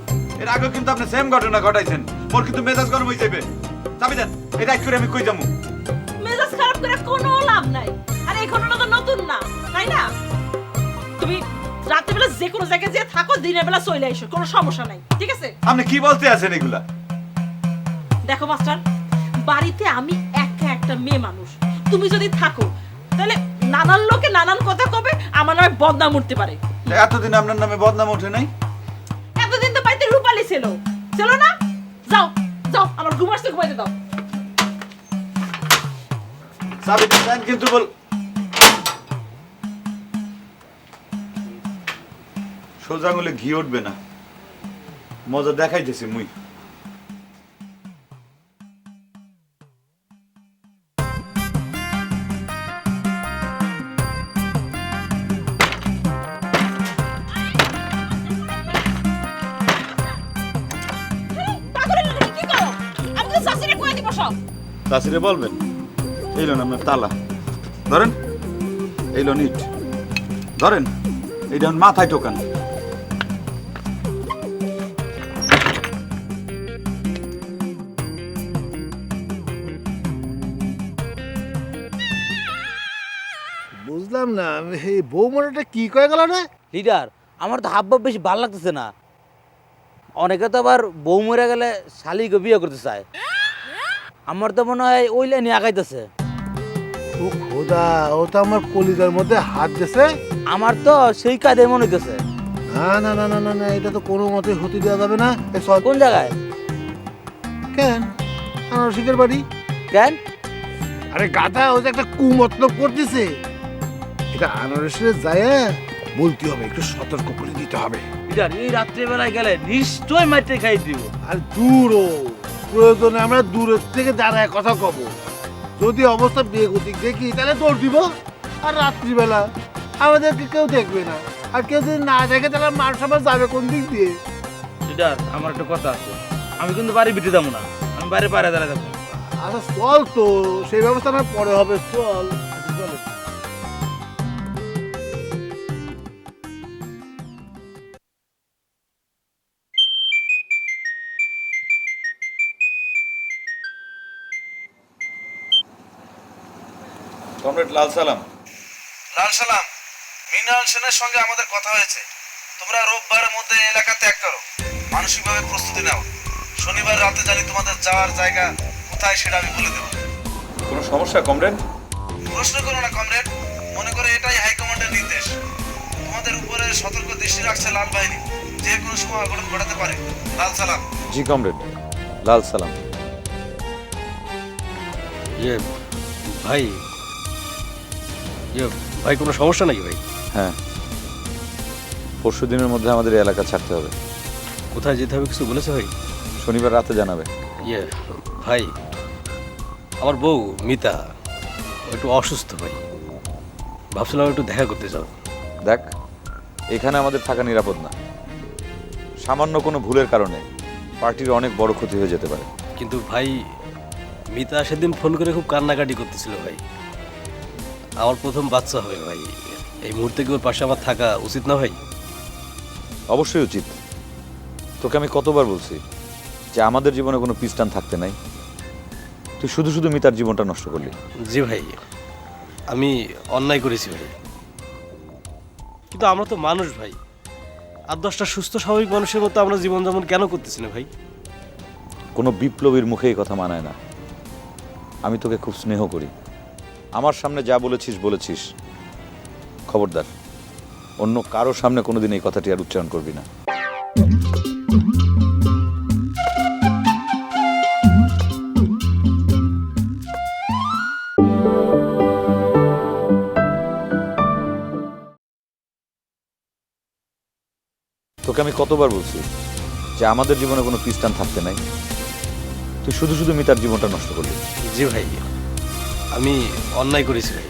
এর আগে কিন্তু আপনি সেম ঘটনা ঘটাইছেন, মোর কিন্তু মেজাজ গরম হয়ে যাবে। চাবি দেন, এই রাইট করে আমি কই যাবো? মেজাজ খারাপ করে কোনো লাভ নাই, আর এই ঘটনা তো নতুন না, তাই না? তুমি রাতের বেলা যে কোনো জায়গায় যেয়ে থাকো, দিনের বেলা চলে আইসো, কোনো সমস্যা নাই, ঠিক আছে? আপনি কি বলতে আছেন এগুলা? দেখো মাস্টার, বাড়িতে আমি একা একটা মেয়ে মানুষ, তুমি যদি থাকো তাহলে নানান লোকে নানান কথা কবে, আমার নামে বদনাম উঠতে পারে। এতদিন আপনার নামে বদনাম ওঠে নাই? এতদিন তো বাড়িতে রূপালি ছিল, চলো না? যাও যাও, আমার ঘুম আসতে, ঘুমাইতে দাও। চাবি দেন কিন্তু বল। সোজা আঙুলে ঘি উঠবে না, মজা দেখাইতেছি মুই। কি করো? আমি তো শাশুড়ি কয়ে দিব সব। চাষিরে বলবেন এই লোন আপনার তালা ধরেন, এই লোন ইট ধরেন, এইটা মাথায় টোকান। বুঝলাম না এই বৌমনাটা কি কয়ে গেল রে? লিডার আমার তো হাবভাব বেশি ভালো লাগতেছে না। অনেকে তো আবার বউ মরে গেলে শালিকে বিয়ে করতে চায়, আমার তো মনে হয় ওই লাইনে আগাইতেছে। ও খোদা, ও তো আমার কলিজার মধ্যে হাত দিয়েছে। আমার তো সেই কাজে মনে হইতেছে। না না না না না না, এটা তো কোনো মতে হতে দেওয়া যাবে না। এই সব কোন জায়গায়? কেন আনারসিকের বাড়ি? কেন? আরে গাধা, ও যে একটা কুমতলব করতেছে, এটা আনারসে যায় বলতে হবে, একটু সতর্ক করে দিতে হবে। লিডার এই রাত্রিবেলায় গেলে নিশ্চয় মাইতে খাই দিব। আর দূরও প্রয়োজনে আমরা দূরের থেকে দাঁড়ায় কথা কব। যদি অবস্থা বেগতিক দেখি তাহলে দৌড় দিব। আর রাত্রিবেলা আমাদেরকে কেউ দেখবে না, আর কেউ যদি না দেখে তাহলে মান সম্মান যাবে কোন দিক দিয়ে? লিডার আমার একটা কথা আছে, আমি কিন্তু বাড়ি বিটে যাবো না, আমি বাইরে বাইরে দাঁড়ায় যাবো। আচ্ছা চল, তো সেই ব্যবস্থা আমার পরে হবে, চল। চল কমরেড লাল সালাম। লাল সালাম, মৃণাল সেনের সঙ্গে আমাদের কথা হয়েছে। তোমরা রোববারের মধ্যে এলাকা ত্যাগ করো, মানসিকভাবে প্রস্তুতি নাও। শনিবার রাতে জানি তোমাদের যাওয়ার জায়গা কোথায় সেটা আমি বলে দেবো। কোনো সমস্যা কমরেড? প্রশ্ন করো না কমরেড, মনে করে এটাই হাইকমান্ডের নির্দেশ। তোমাদের উপরে সতর্ক দৃষ্টি রাখছে লাল বাহিনী, যে কোনো সময় অঘটন ঘটাতে পারে। লাল সালাম। জি কমরেড, লাল সালাম। ইয়ে ভাই, ইয়ে ভাই, কোনো সমস্যা নাকি ভাই? হ্যাঁ, পরশু দিনের মধ্যে আমাদের এই এলাকা ছাড়তে হবে। কোথায় যেতে হবে কিছু বলেছে ভাই? শনিবার রাতে জানাবে। ইয়ে ভাই, আমার বউ মিতা একটু অসুস্থ ভাই, ভাবছিলাম একটু দেখা করতে যাও। দেখ, এখানে আমাদের থাকা নিরাপদ না। সামান্য কোনো ভুলের কারণে পার্টির অনেক বড় ক্ষতি হয়ে যেতে পারে। কিন্তু ভাই, মিতা সেদিন ফোন করে খুব কান্নাকাটি করতেছিল ভাই। আমার প্রথম বাচ্চা হবে ভাই, এই মুহূর্তে কি ওর পাশে আমার থাকা উচিত না ভাই? অবশ্যই উচিত। তোকে আমি কতবার বলছি যে আমাদের জীবনে কোনো পিস্টান থাকতে নাই, তুই শুধু শুধু মিতার জীবনটা নষ্ট করলি। জি ভাই, আমি অন্যায় করেছি ভাই, কিন্তু আমরা তো মানুষ ভাই। আর 10টা সুস্থ স্বাভাবিক মানুষের মতো আমরা জীবনযাপন কেন করতেছি না ভাই? কোনো বিপ্লবীর মুখে এই কথা মানায় না। আমি তোকে খুব স্নেহ করি, আমার সামনে যা বলেছিস বলেছিস। খবরদার, অন্য কারো সামনে কোনোদিন এই কথাটি আর উচ্চারণ করবি না। তোকে আমি কতবার বলছি যে আমাদের জীবনে কোনো পিস্টান থাকতে নাই, তুই শুধু শুধু মিতার জীবনটা নষ্ট করলি। জি ভাই, আমি অন্যায় করেছি ভাই,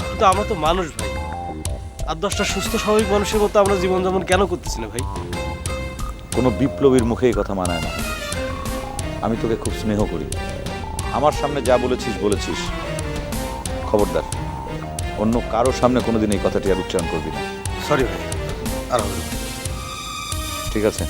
কিন্তু আমরা তো মানুষ ভাই। আর 10টা সুস্থ স্বাভাবিক মানুষের মতো আমরা জীবনযাপন কেন করতেছি না ভাই? কোনো বিপ্লবীর মুখে এই কথা মানায় না। আমি তোকে খুব স্নেহ করি, আমার সামনে যা বলেছিস বলেছিস। খবরদার, অন্য কারো সামনে কোনোদিন এই কথাটি আর উচ্চারণ করবি না। সরি ভাই, আর হবে না। ঠিক আছে?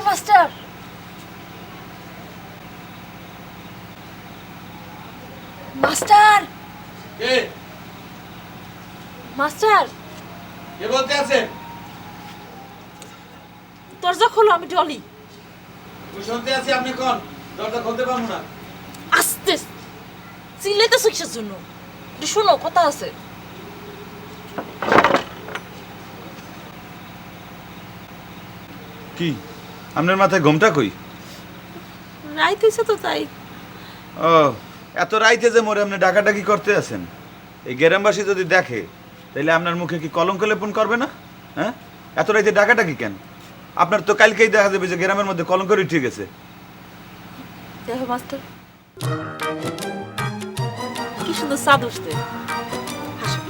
মাস্টার মাস্টার কে মাস্টার কে বলতে আছেন? দরজা খোলো, আমি ডলি। তুই শুনতে আছি, আপনি কোন? দরজা খুলতে পারবো না। আস্তে চিল্লাইতেছো কিসের জন্য? একটু শোনো, কথা আছে। কি আপনার মাথায় ঘুমটা কই? রাইত হইছে তো তাই। ও, এত রাইতে যে মোরে আপনি ডাকাডাকি করতে আছেন, এই গ্রামবাসী যদি দেখে তাহলে আপনার মুখে কি কলঙ্ক লেপন করবে না? হ্যাঁ, এত রাইতে ডাকাডাকি কেন? আপনার তো কালকেই দেখা যাবে যে গ্রামের মধ্যে কলঙ্ক উঠে গেছে। দেখো মাস্টার, কি সুন্দর চাঁদ উঠতে। হাসো,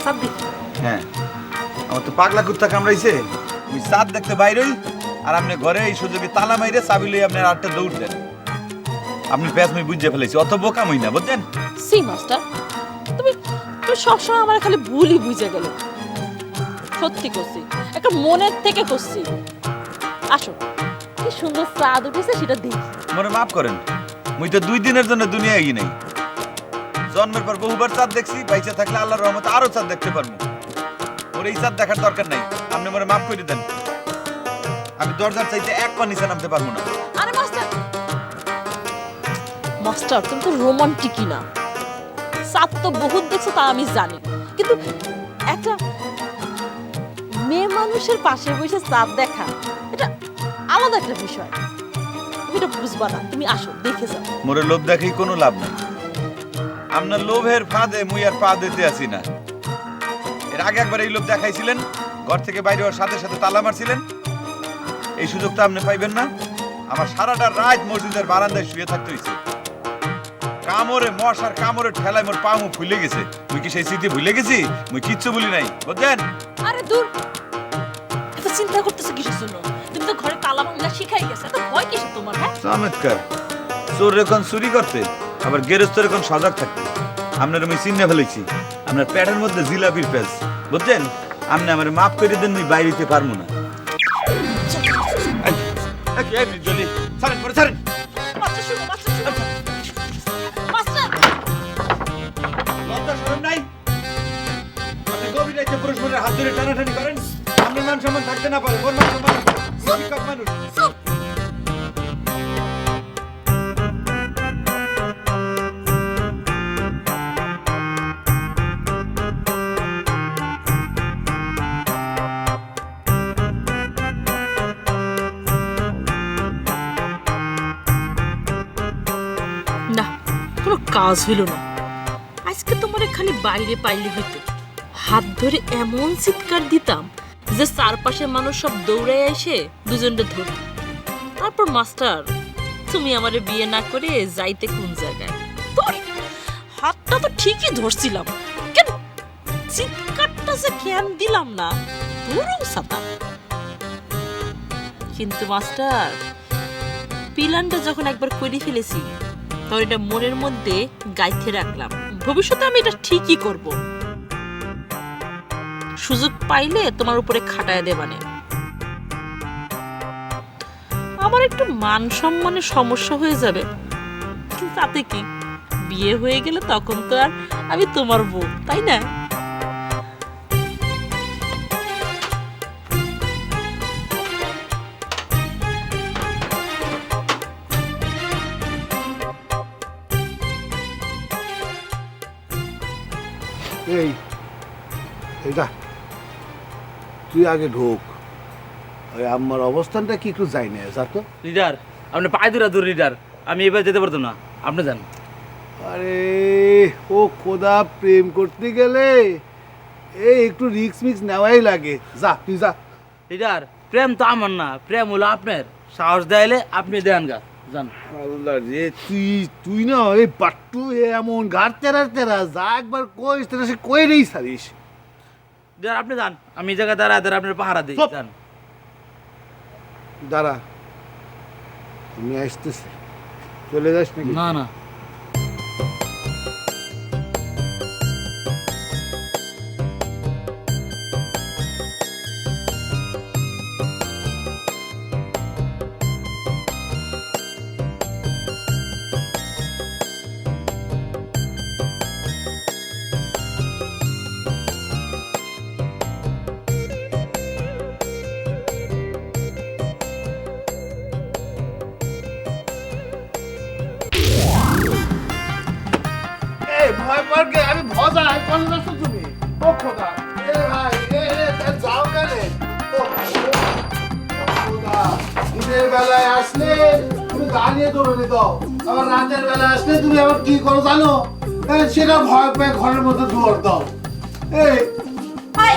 চাঁদ দেখি। হ্যাঁ, আমার তো পাগলা কুত্তা কামড়াইছে। আমি চাঁদ দেখতে বাইরই, আর আপনি ঘরে এই সুযোগে তালা মাইরে চাবি লই আপনার আটটা দৌড় দেন। আপনি প্যাঁচ আমি বুঝে ফেলেছি, অত বোকামই না, বুঝছেন? সি মাস্টার, তুমি তুমি সবসময় আমার খালি ভুলই বুঝে গেলে। সত্যি করছি, একটা মনের থেকে করছি। আসো, কি সুন্দর চাঁদ উঠেছে সেটা দেখি। মনে মাফ করেন, মুই তো 2 দিনের জন্য দুনিয়ায় গি নাই। জন্মের পর বহুবার চাঁদ দেখছি, বাইচা থাকলে আল্লাহর রহমতে আরো চাঁদ দেখতে পারবো। ওর এই চাঁদ দেখার দরকার নাই, আপনি মনে মাফ করে দেন। আমি দরজার চাইতে এক পা নিচে নামতে পারবো না। আরে মাস্টার, মাস্টার তুমি তো রোমান্টিকই না। চাঁদ তো বহুত দেখছো তা আমি জানি, কিন্তু একটা মেয়ে মানুষের পাশে বসে চাঁদ দেখা, এটা আলাদা একটা বিষয়। তুমি এটা বুঝবা না, তুমি আসো দেখে যাও। মোরে লোভ দেখেই কোনো লাভ নাই। আপনার লোভের ফাঁদে মুই আর পা দিতে আসি না। এর আগে একবার এই লোভ দেখাইছিলেন, ঘর থেকে বাইরে হওয়ার সাথে সাথে তালা মারছিলেন। এই সুযোগ তো আপনি পাইবেন না। আমার সারাটা রাত মসজিদের বারান্দায় শুয়ে থাকতে হয়েছে। কামড়ে মশার কামড়ে ঠেলায় মোর পা মুখ ফুলে গেছে। মুই কি সেই স্মৃতি ভুলে গেছি? মুই কিচ্ছু বলি নাই, বুঝছেন? আরে দূর, এত চিন্তা করতেছো কিসের জন্য? তুমি তো ঘরে তালা ভাঙা শিখাই গেছে, এত ভয় কিসের তোমার? হ্যাঁ, চমৎকার। চোর এখন চুরি করতে, আবার গেরস্তের এখন সজাগ থাকতে। আপনার আমি চিন্তা ফেলেছি, আপনার প্যাটের মধ্যে জিলাপির পেঁচ, বুঝছেন? আপনি আমার মাফ করে দেন, আমি বাইরেতে পারবো না। জলদি ছাড়েন, পরে ছাড়েন। মাস্টার শুনো, মাস্টার শুনো। মাস্টার, লজ্জা শরম নাই? আপনি গভীর রাতে পুরুষ মানুষের হাত ধরে টানাটানি করেন, আপনার মান সম্মান থাকতে না পারে। ওর মান সম্মান শিক্ষক মানুষ। না, কোনো কাজ হইল না। আজকে তোমার খালি বাইরে পাইলে হইতো। হাত ধরে এমন চিৎকার দিতাম যে চারপাশের মানুষ সব দৌড়ে এসে দুজনটা ধর। তারপর মাস্টার, তুমি আমারে বিয়ে না করে যাইতে কোন জায়গায়? তোর হাতটা তো ঠিকই ধরছিলাম, কেন চিৎকারটা যে কেন দিলাম না? পুরো সাতা। কিন্তু মাস্টার, প্ল্যানটা যখন একবার করে ফেলেছি, তখন এটা মনের মধ্যে গাইতে রাখলাম। ভবিষ্যতে আমি এটা ঠিকই করব। সুযোগ পাইলে তোমার উপরে খাটায় দেবানে। আমার একটু মান সম্মানের সমস্যা হয়ে যাবে, কিন্তু তাতে কি? বিয়ে হয়ে গেলে তখন তো আর আমি তোমার বউ, তাই না? এই এইটা তুই আগে ঢোক। ওই আমার অবস্থানটা কি একটু যাই না, যা তো। লিডার, আপনি পায়ে দূরা দূর লিডার, আমি এবার যেতে পারতাম না, আপনি যান। আরে ও খোদা, প্রেম করতে গেলে এই একটু রিক্স মিক্স নেওয়াই লাগে। যা তুই যা। লিডার, প্রেম তো আমার না, প্রেম হলো আপনার। সাহস দেয়ালে আপনি দেন গা, যান। আল্লাহ রে, তুই তুই না এই পাট্টু এমন ঘাট তেরা তেরা, যা একবার কইস তেরা সে কই নেই সারিস। লিডার, আপনি যান, আমি এই জায়গায় দাঁড়া দাঁড়া আপনার পাহারা দিই, যান। দাঁড়া, আমি আসতেছি। চলে যাস নাকি? না না, ভয় পার কে? আমি ভজা কোন যাচ্ছ তুমি? ও খোদা, এ ভাই, যাও কেন? ও খোদা, দিনের বেলায় আসলে তুমি দাঁড়িয়ে দৌড়ে দাও, আবার রাতের বেলায় আসলে তুমি আবার কি করো জানো? সেটা ভয় পেয়ে ঘরের মধ্যে দৌড় দাও। এই হাই,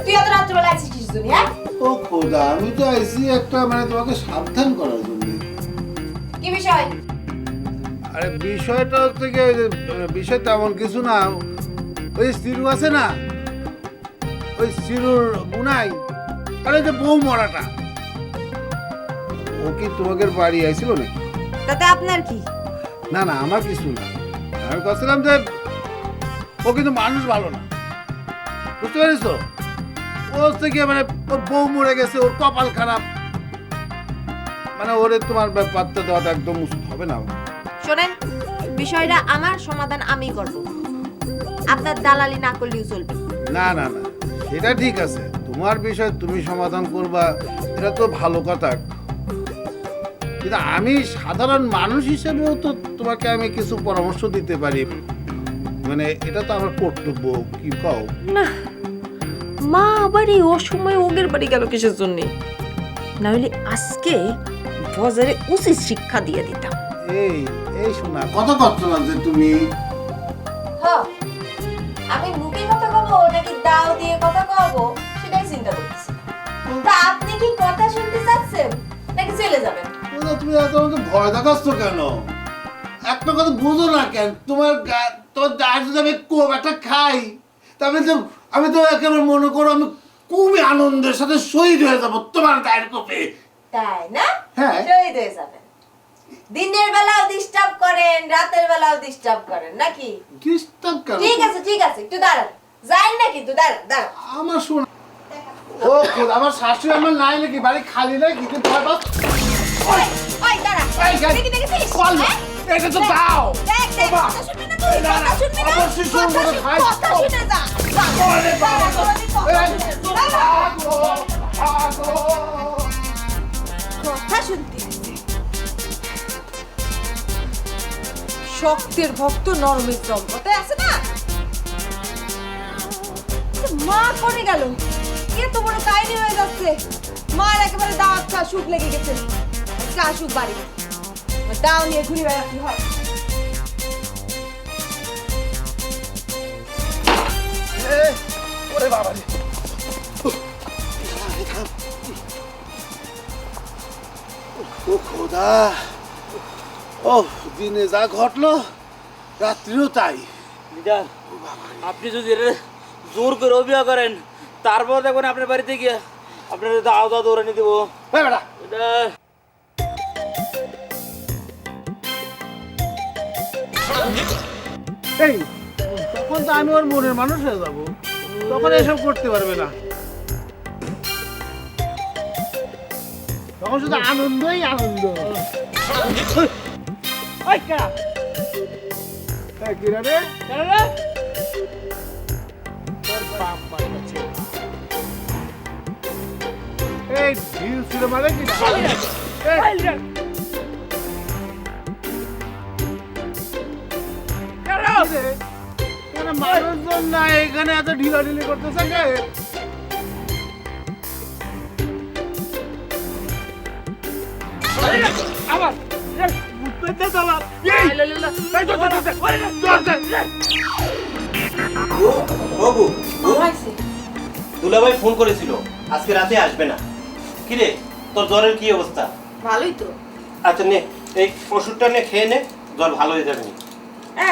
তুই এত রাত্রিবেলা আছিস কিছু জন্য, হ্যাঁ? ও খোদা, আমি তো আইছি একটা মানে তোমাকে সাবধান করার জন্য। কি বিষয়? আরে বিষয়টা হচ্ছে কি, বিষয় তেমন কিছু না। ওই সিরু আছে না, ওই সিরুর বুনাই, আরে যে বউ মরাটা, ও কি তোমাদের বাড়ি আইছিল নাকি? তাতে আপনার কি? না না, আমার কিছু না। আমি বলছিলাম যে ও কিন্তু মানুষ ভালো না, বুঝতে পারিস? ও হচ্ছে কি মানে ওর বউ মরে গেছে, ওর কপাল খারাপ, মানে ওরে তোমার পাত্তা দেওয়াটা একদম উচিত হবে না। শোনেন, বিষয়টা আমার সমাধান আমি করব, আপনার দালালি না করলেও চলবে। না না না, সেটা ঠিক আছে, তোমার বিষয় তুমি সমাধান করবা, এটা তো ভালো কথা, কিন্তু আমি সাধারণ মানুষ হিসেবেও তো তোমাকে আমি কিছু পরামর্শ দিতে পারি, মানে এটা তো আমার কর্তব্য, কি কও? না, মা আবার এই অসময়ে ওগের বাড়ি গেল কিসের জন্য? না হলে আজকে বাজারে উচিত শিক্ষা দিয়ে দিতাম। এই এই শোনা, কথা করছো না যে তুমি? হ্যাঁ, আমি মুখে কথা কব নাকি দাও দিয়ে কথা কব সেটাই চিন্তা করতেছি। তা আপনি কি কথা শুনতে চাচ্ছেন নাকি চলে যাবেন? তুমি এত আমাকে ভয় দেখাচ্ছ কেন? একটা কথা বুঝো না কেন? তোমার দাঁড় যদি আমি কোপ একটা খাই, তবে তো আমি তো একেবারে মনে করো আমি খুবই আনন্দের সাথে শহীদ হয়ে যাবো তোমার দায়ের কোপে। তাই না? হ্যাঁ। শহীদ হয়ে যাবেন। দিনের বেলাও ডিস্টার্ব করেন, রাতের বেলাও ডিস্টার্ব করেন নাকি? ডিস্টার্ব কেন? ঠিক আছে ঠিক আছে, একটু দাঁড়ান, যাই না কিন্তু দাঁড়ান দাঁড়ান। আমার শোনা, ও খোদা, আমার শাশুড়ি আমার নাই নাকি, বাড়ি খালি নাই কিন্তু ভয় পাচ্ছ? ওই ওই দাঁড়া, এই, দেখি দেখেছিস? কল, হ্যাঁ? এটা তো দাও। দেখ দেখ, বাবা। কথা শুনবি না তুই? না, না, কথা শুনবি না? অবশ্যই শুনবো না, ভাই। কথা শুনে যা। ওরে বাবা, কথা শুনতে শক্তের ভক্ত নরমের দম, কথায় আছে না? মা করে গেল, এত বড় কাহিনী হয়ে যাচ্ছে। মার একেবারে দাওয়াত খাওয়া সুখ লেগে গেছে, চা সুখ বাড়ি দাও নিয়ে ঘুরে বেড়াতে হয়। ওরে বাবা রে, ও খোদা, ও দিনে যা ঘটলো রাত্রিও তাই। লিডার, আপনি যদি এটা জোর করে অভিযোগ করেন, তারপর দেখবেন আপনার বাড়িতে গিয়ে আপনার দাও দাও দৌড়ানি দেবো। লিডার, এই তখন তো আমি ওর মনের মানুষ হয়ে যাব, তখন এসব করতে পারবে না, তখন শুধু আনন্দই আনন্দ। এই ঢিল ছিল মানে কি মানুষজন না এখানে এত ঢিলাঢিলি করতেছে কে? আবার বাবু, দুলাভাই ফোন করেছিল আজকে রাতে আসবে না। কিরে, তোর জ্বরের কি অবস্থা? ভালোই তো। আচ্ছা নে, এই ওষুধটা নে, খেয়ে নে, জ্বর ভালো হয়ে যাবে।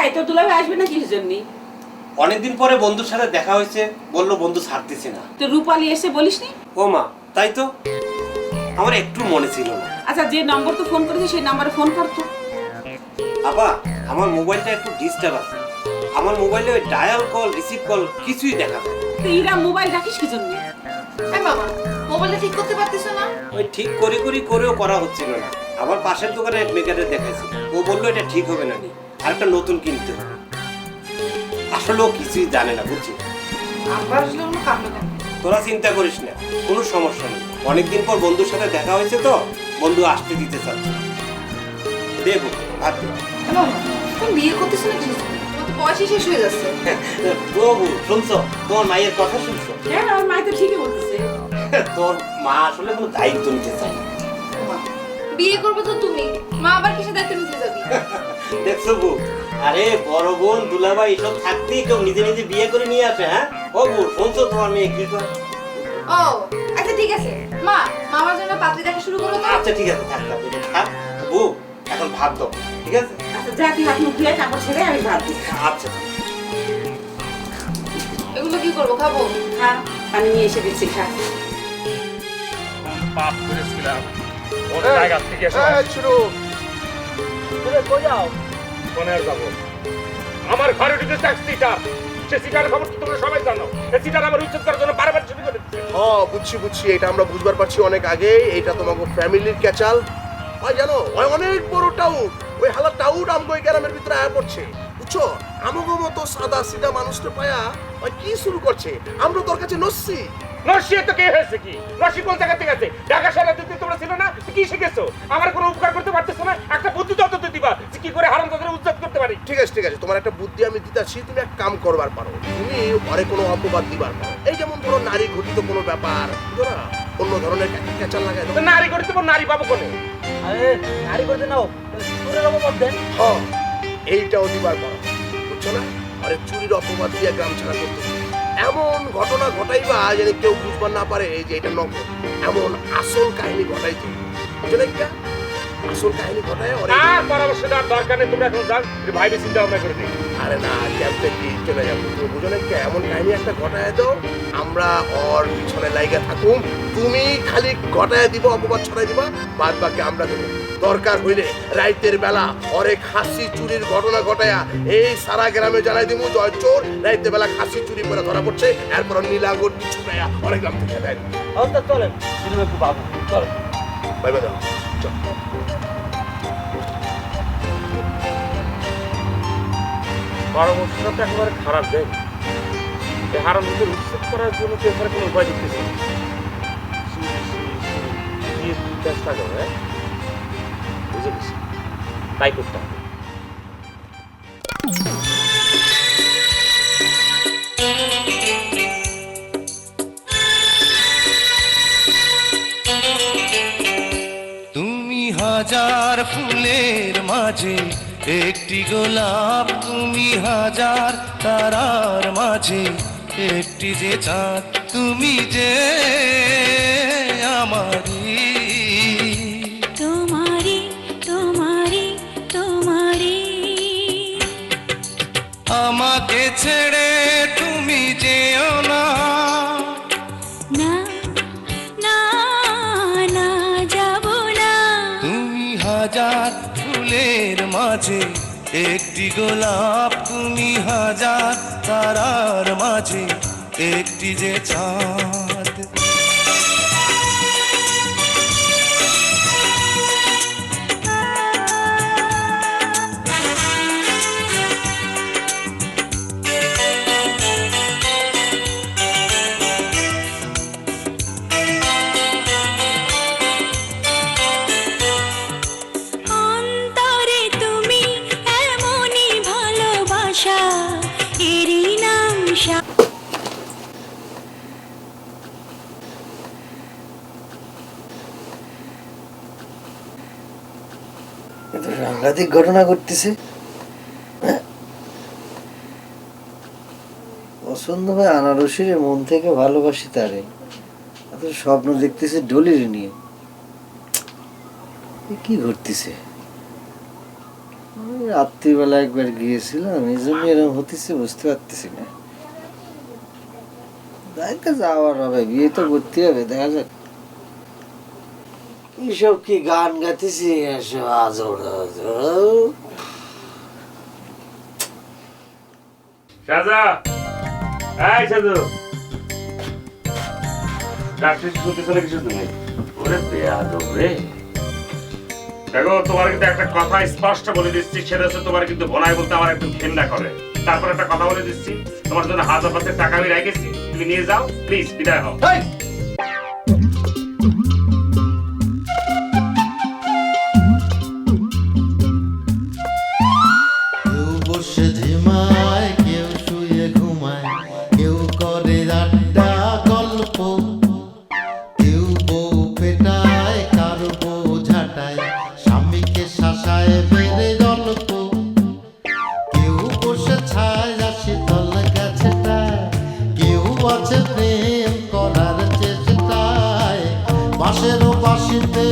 এই তো দুলাভাই আসবে না কিসের জন্য? অনেকদিন পরে বন্ধুর সাথে দেখা হয়েছে, বললো বন্ধু ছাড়তেছে না। তো রূপালি এসে বলিসনি? ও মা, তাই তো, আমার একটু মনে ছিল না। আচ্ছা, যে নম্বর তো ফোন করেছে সেই নম্বরে ফোন করতো। বাবা, আমার মোবাইলটা একটু ডিস্টার্ব আছে, আমার মোবাইলে ওই ডায়াল কল রিসিভ কল কিছুই দেখা যায়। তো ইরা মোবাইল রাখিস কি জন্য? এই বাবা, মোবাইলটা ঠিক করতে পারতিস না? ওই ঠিক করেও করা হচ্ছিল না। আমার পাশের দোকানে এক মেকারের দেখাইছি, ও বললো এটা ঠিক হবে না, আর একটা নতুন কিনতে হবে। আসলে ও কিছুই জানে না, বুঝছি। আমার আসলে কোনো কাম না। তোরা চিন্তা করিস না, কোনো সমস্যা নেই। অনেকদিন পর বন্ধুর সাথে দেখা হয়েছে তো, বন্ধু আসতে দিতে চাচ্ছে। দেবো ভাত দে। বাবা, তুমি বিয়ে করতেছ না কি? তো বয়সই শেষ হয়ে যাচ্ছে। বাবু শুনছো, তোমার মায়ের কথা শুনছো? হ্যাঁ আমার মাই তো ঠিকই বলতেছে। তোর মা আসলে কোনো দায়িত্ব নিতে চায় না। বিয়ে করবো তো তুমি, মা আবার কিসে দায়িত্ব নিতে যাবি? দেখছো বউ, আরে বড় বোন দুলাভাই এসব থাকতেই কেউ নিজে নিজে বিয়ে করে নিয়ে আসে। হ্যাঁ ও বউ, শুনছো তোমার মেয়ে কি করে? ও আচ্ছা ঠিক আছে, মা মামার জন্য পাত্রী দেখা শুরু করো তো। আচ্ছা ঠিক আছে, থাক থাক থাক বউ, এখন ভাত দাও, ঠিক আছে? আচ্ছা যা তুই হাত মুখ ধুয়ে কাপড় ছেড়ে আমি ভাত দিই। আচ্ছা এগুলো কি করবো, খাবো? খা, আমি নিয়ে এসে দিচ্ছি, খা। পাপ করেছিলাম ওর জায়গা থেকে কোনে আর যাবো? আমার ঘরে ঢুকেছে এক সিটার, সে সিটারের খবর তো তোমরা সবাই জানো। এই সিটার আমার উচ্ছেদ করার জন্য বারবার শুরু করে দিচ্ছে। হ্যাঁ বুঝছি, এটা আমরা বুঝবার পারছি অনেক আগে। এটা তোমাকে ফ্যামিলির ক্যাচাল হয়, জানো ওই অনেক বড় টাউট, ওই হালা টাউট আমগো এই গ্রামের ভিতরে আয়া পড়ছে, বুঝছো? আমগো মতো সাদা সিধা মানুষটা পায়া ওই কি শুরু করছে, আমরা তোর কাছে নসছি। রশি তো কে হয়েছে কি? রশি কোন জায়গা থেকে আছে? ঢাকা শহরে যদি তোমরা ছিল না, কি শিখেছো? আমার কোনো উপকার করতে পারতেছো না, একটা বুদ্ধি তো দিবা যে কি করে হারামজাদাদের উচ্ছেদ করতে পারি। ঠিক আছে, তোমার একটা বুদ্ধি আমি দিতাছি, তুমি এক কাম করবার পারো। তুমি অরে কোনো অপবাদ দিবার পারো, এই যেমন ধরো নারী ঘটিত কোনো ব্যাপার, বুঝো না, অন্য ধরনের একটা ক্যাচাল লাগাই দাও। তো নারী করতে নারী পাবো কোনে? আরে নারী করতে নাও, চুরের অপবাদ দেন। হ্যাঁ এইটাও দিবার পারো, বুঝছো না? আরে চুরির অপবাদ দিয়ে গ্রাম ছাড়া করতে হবে। এমন ঘটনা ঘটাইবা যেন কেউ বুঝবার না পারে যে এটা নকল, এমন আসল কাহিনী ঘটাইছে, বুঝছো না? কি আসল কাহিনী ঘটায় ওরে। আর পরামর্শ দেওয়ার দরকার নেই, তোমরা এখন যাও, ভাইবে চিন্তা ভাবনা করে দিই। আরে না, ক্যাম্পে কি চলে যাবো, তুমি বুঝো না? কি এমন কাহিনী একটা ঘটায় দাও, আমরা ওর পিছনে লাইগা থাকুম, তুমি খালি ঘটায় দিব, অপবাদ ছড়াই দিবা, বাদ বাকি আমরা দেবো। দরকার হইলে রাইতের বেলা অনেক খাসি চুরির ঘটনা ঘটায়া এই সারা গ্রামে জানাই দিব জয় চোর রাইতের বেলা খাসি চুরি করে ধরা পড়ছে, এরপর নীলাঙ্গর ছুটাইয়া অনেক গ্রাম থেকে দেয়। অবস্থা চলেন, সিনেমা একটু বাবু চলেন, ভাই দাও চল। পরামর্শটা তো একেবারে খারাপ দেয়, এই হারামজাদাদের উচ্ছেদ করার জন্য তো এখানে কোনো উপায় দেখতেছি না। চেষ্টা করো, হ্যাঁ বুঝে গেছি, তাই করতে হবে। তুমি হাজার ফুলের মাঝে একটি গোলাপ, তুমি হাজার তারার মাঝে একটি যে চাঁদ, তুমি যে আমারি তোমারি তোমারি তোমারি। আমাকে ছেড়ে তুমি যেও না, না না না যাব না। তুমি হাজার ফুলের মাঝে একটি গোলাপ, তুমি হাজার তারার মাঝে একটি যে চাঁদ। অন্তরে তুমি এমনই ভালোবাসা, এরই নাম সাংঘাতিক ঘটনা ঘটতেছে। পছন্দ হয় আনারসির, মন থেকে ভালোবাসি তারে, এত স্বপ্ন দেখতেছে ডলির নিয়ে, কি ঘটতেছে? রাত্রিবেলা একবার গিয়েছিলাম, এই জন্য এরকম হতেছে, বুঝতে পারতেছি না। দেখা যাওয়ার হবে, বিয়ে তো করতে হবে, দেখা যাক। এইসব কি গান গাইতেছি, এসব আজব সাজা, এই সাজু, ডাক্তার শুনতে চলে কিছু তুমি? ওরে বেয়াদব রে। দেখো তোমার কিন্তু একটা কথা স্পষ্ট বলে দিচ্ছি, সেটা হচ্ছে তোমার কিন্তু ভোনাই বলতে আমার একদম ঘেন্না করে। তারপর একটা কথা বলে দিচ্ছি, তোমার জন্য 1000 টাকা আমি রেখেছি, তুমি নিয়ে যাও, প্লিজ বিদায় হও। বসে ঝিমা আছে প্রেম করার চেষ্টায় বাঁশেরও বাঁশিতে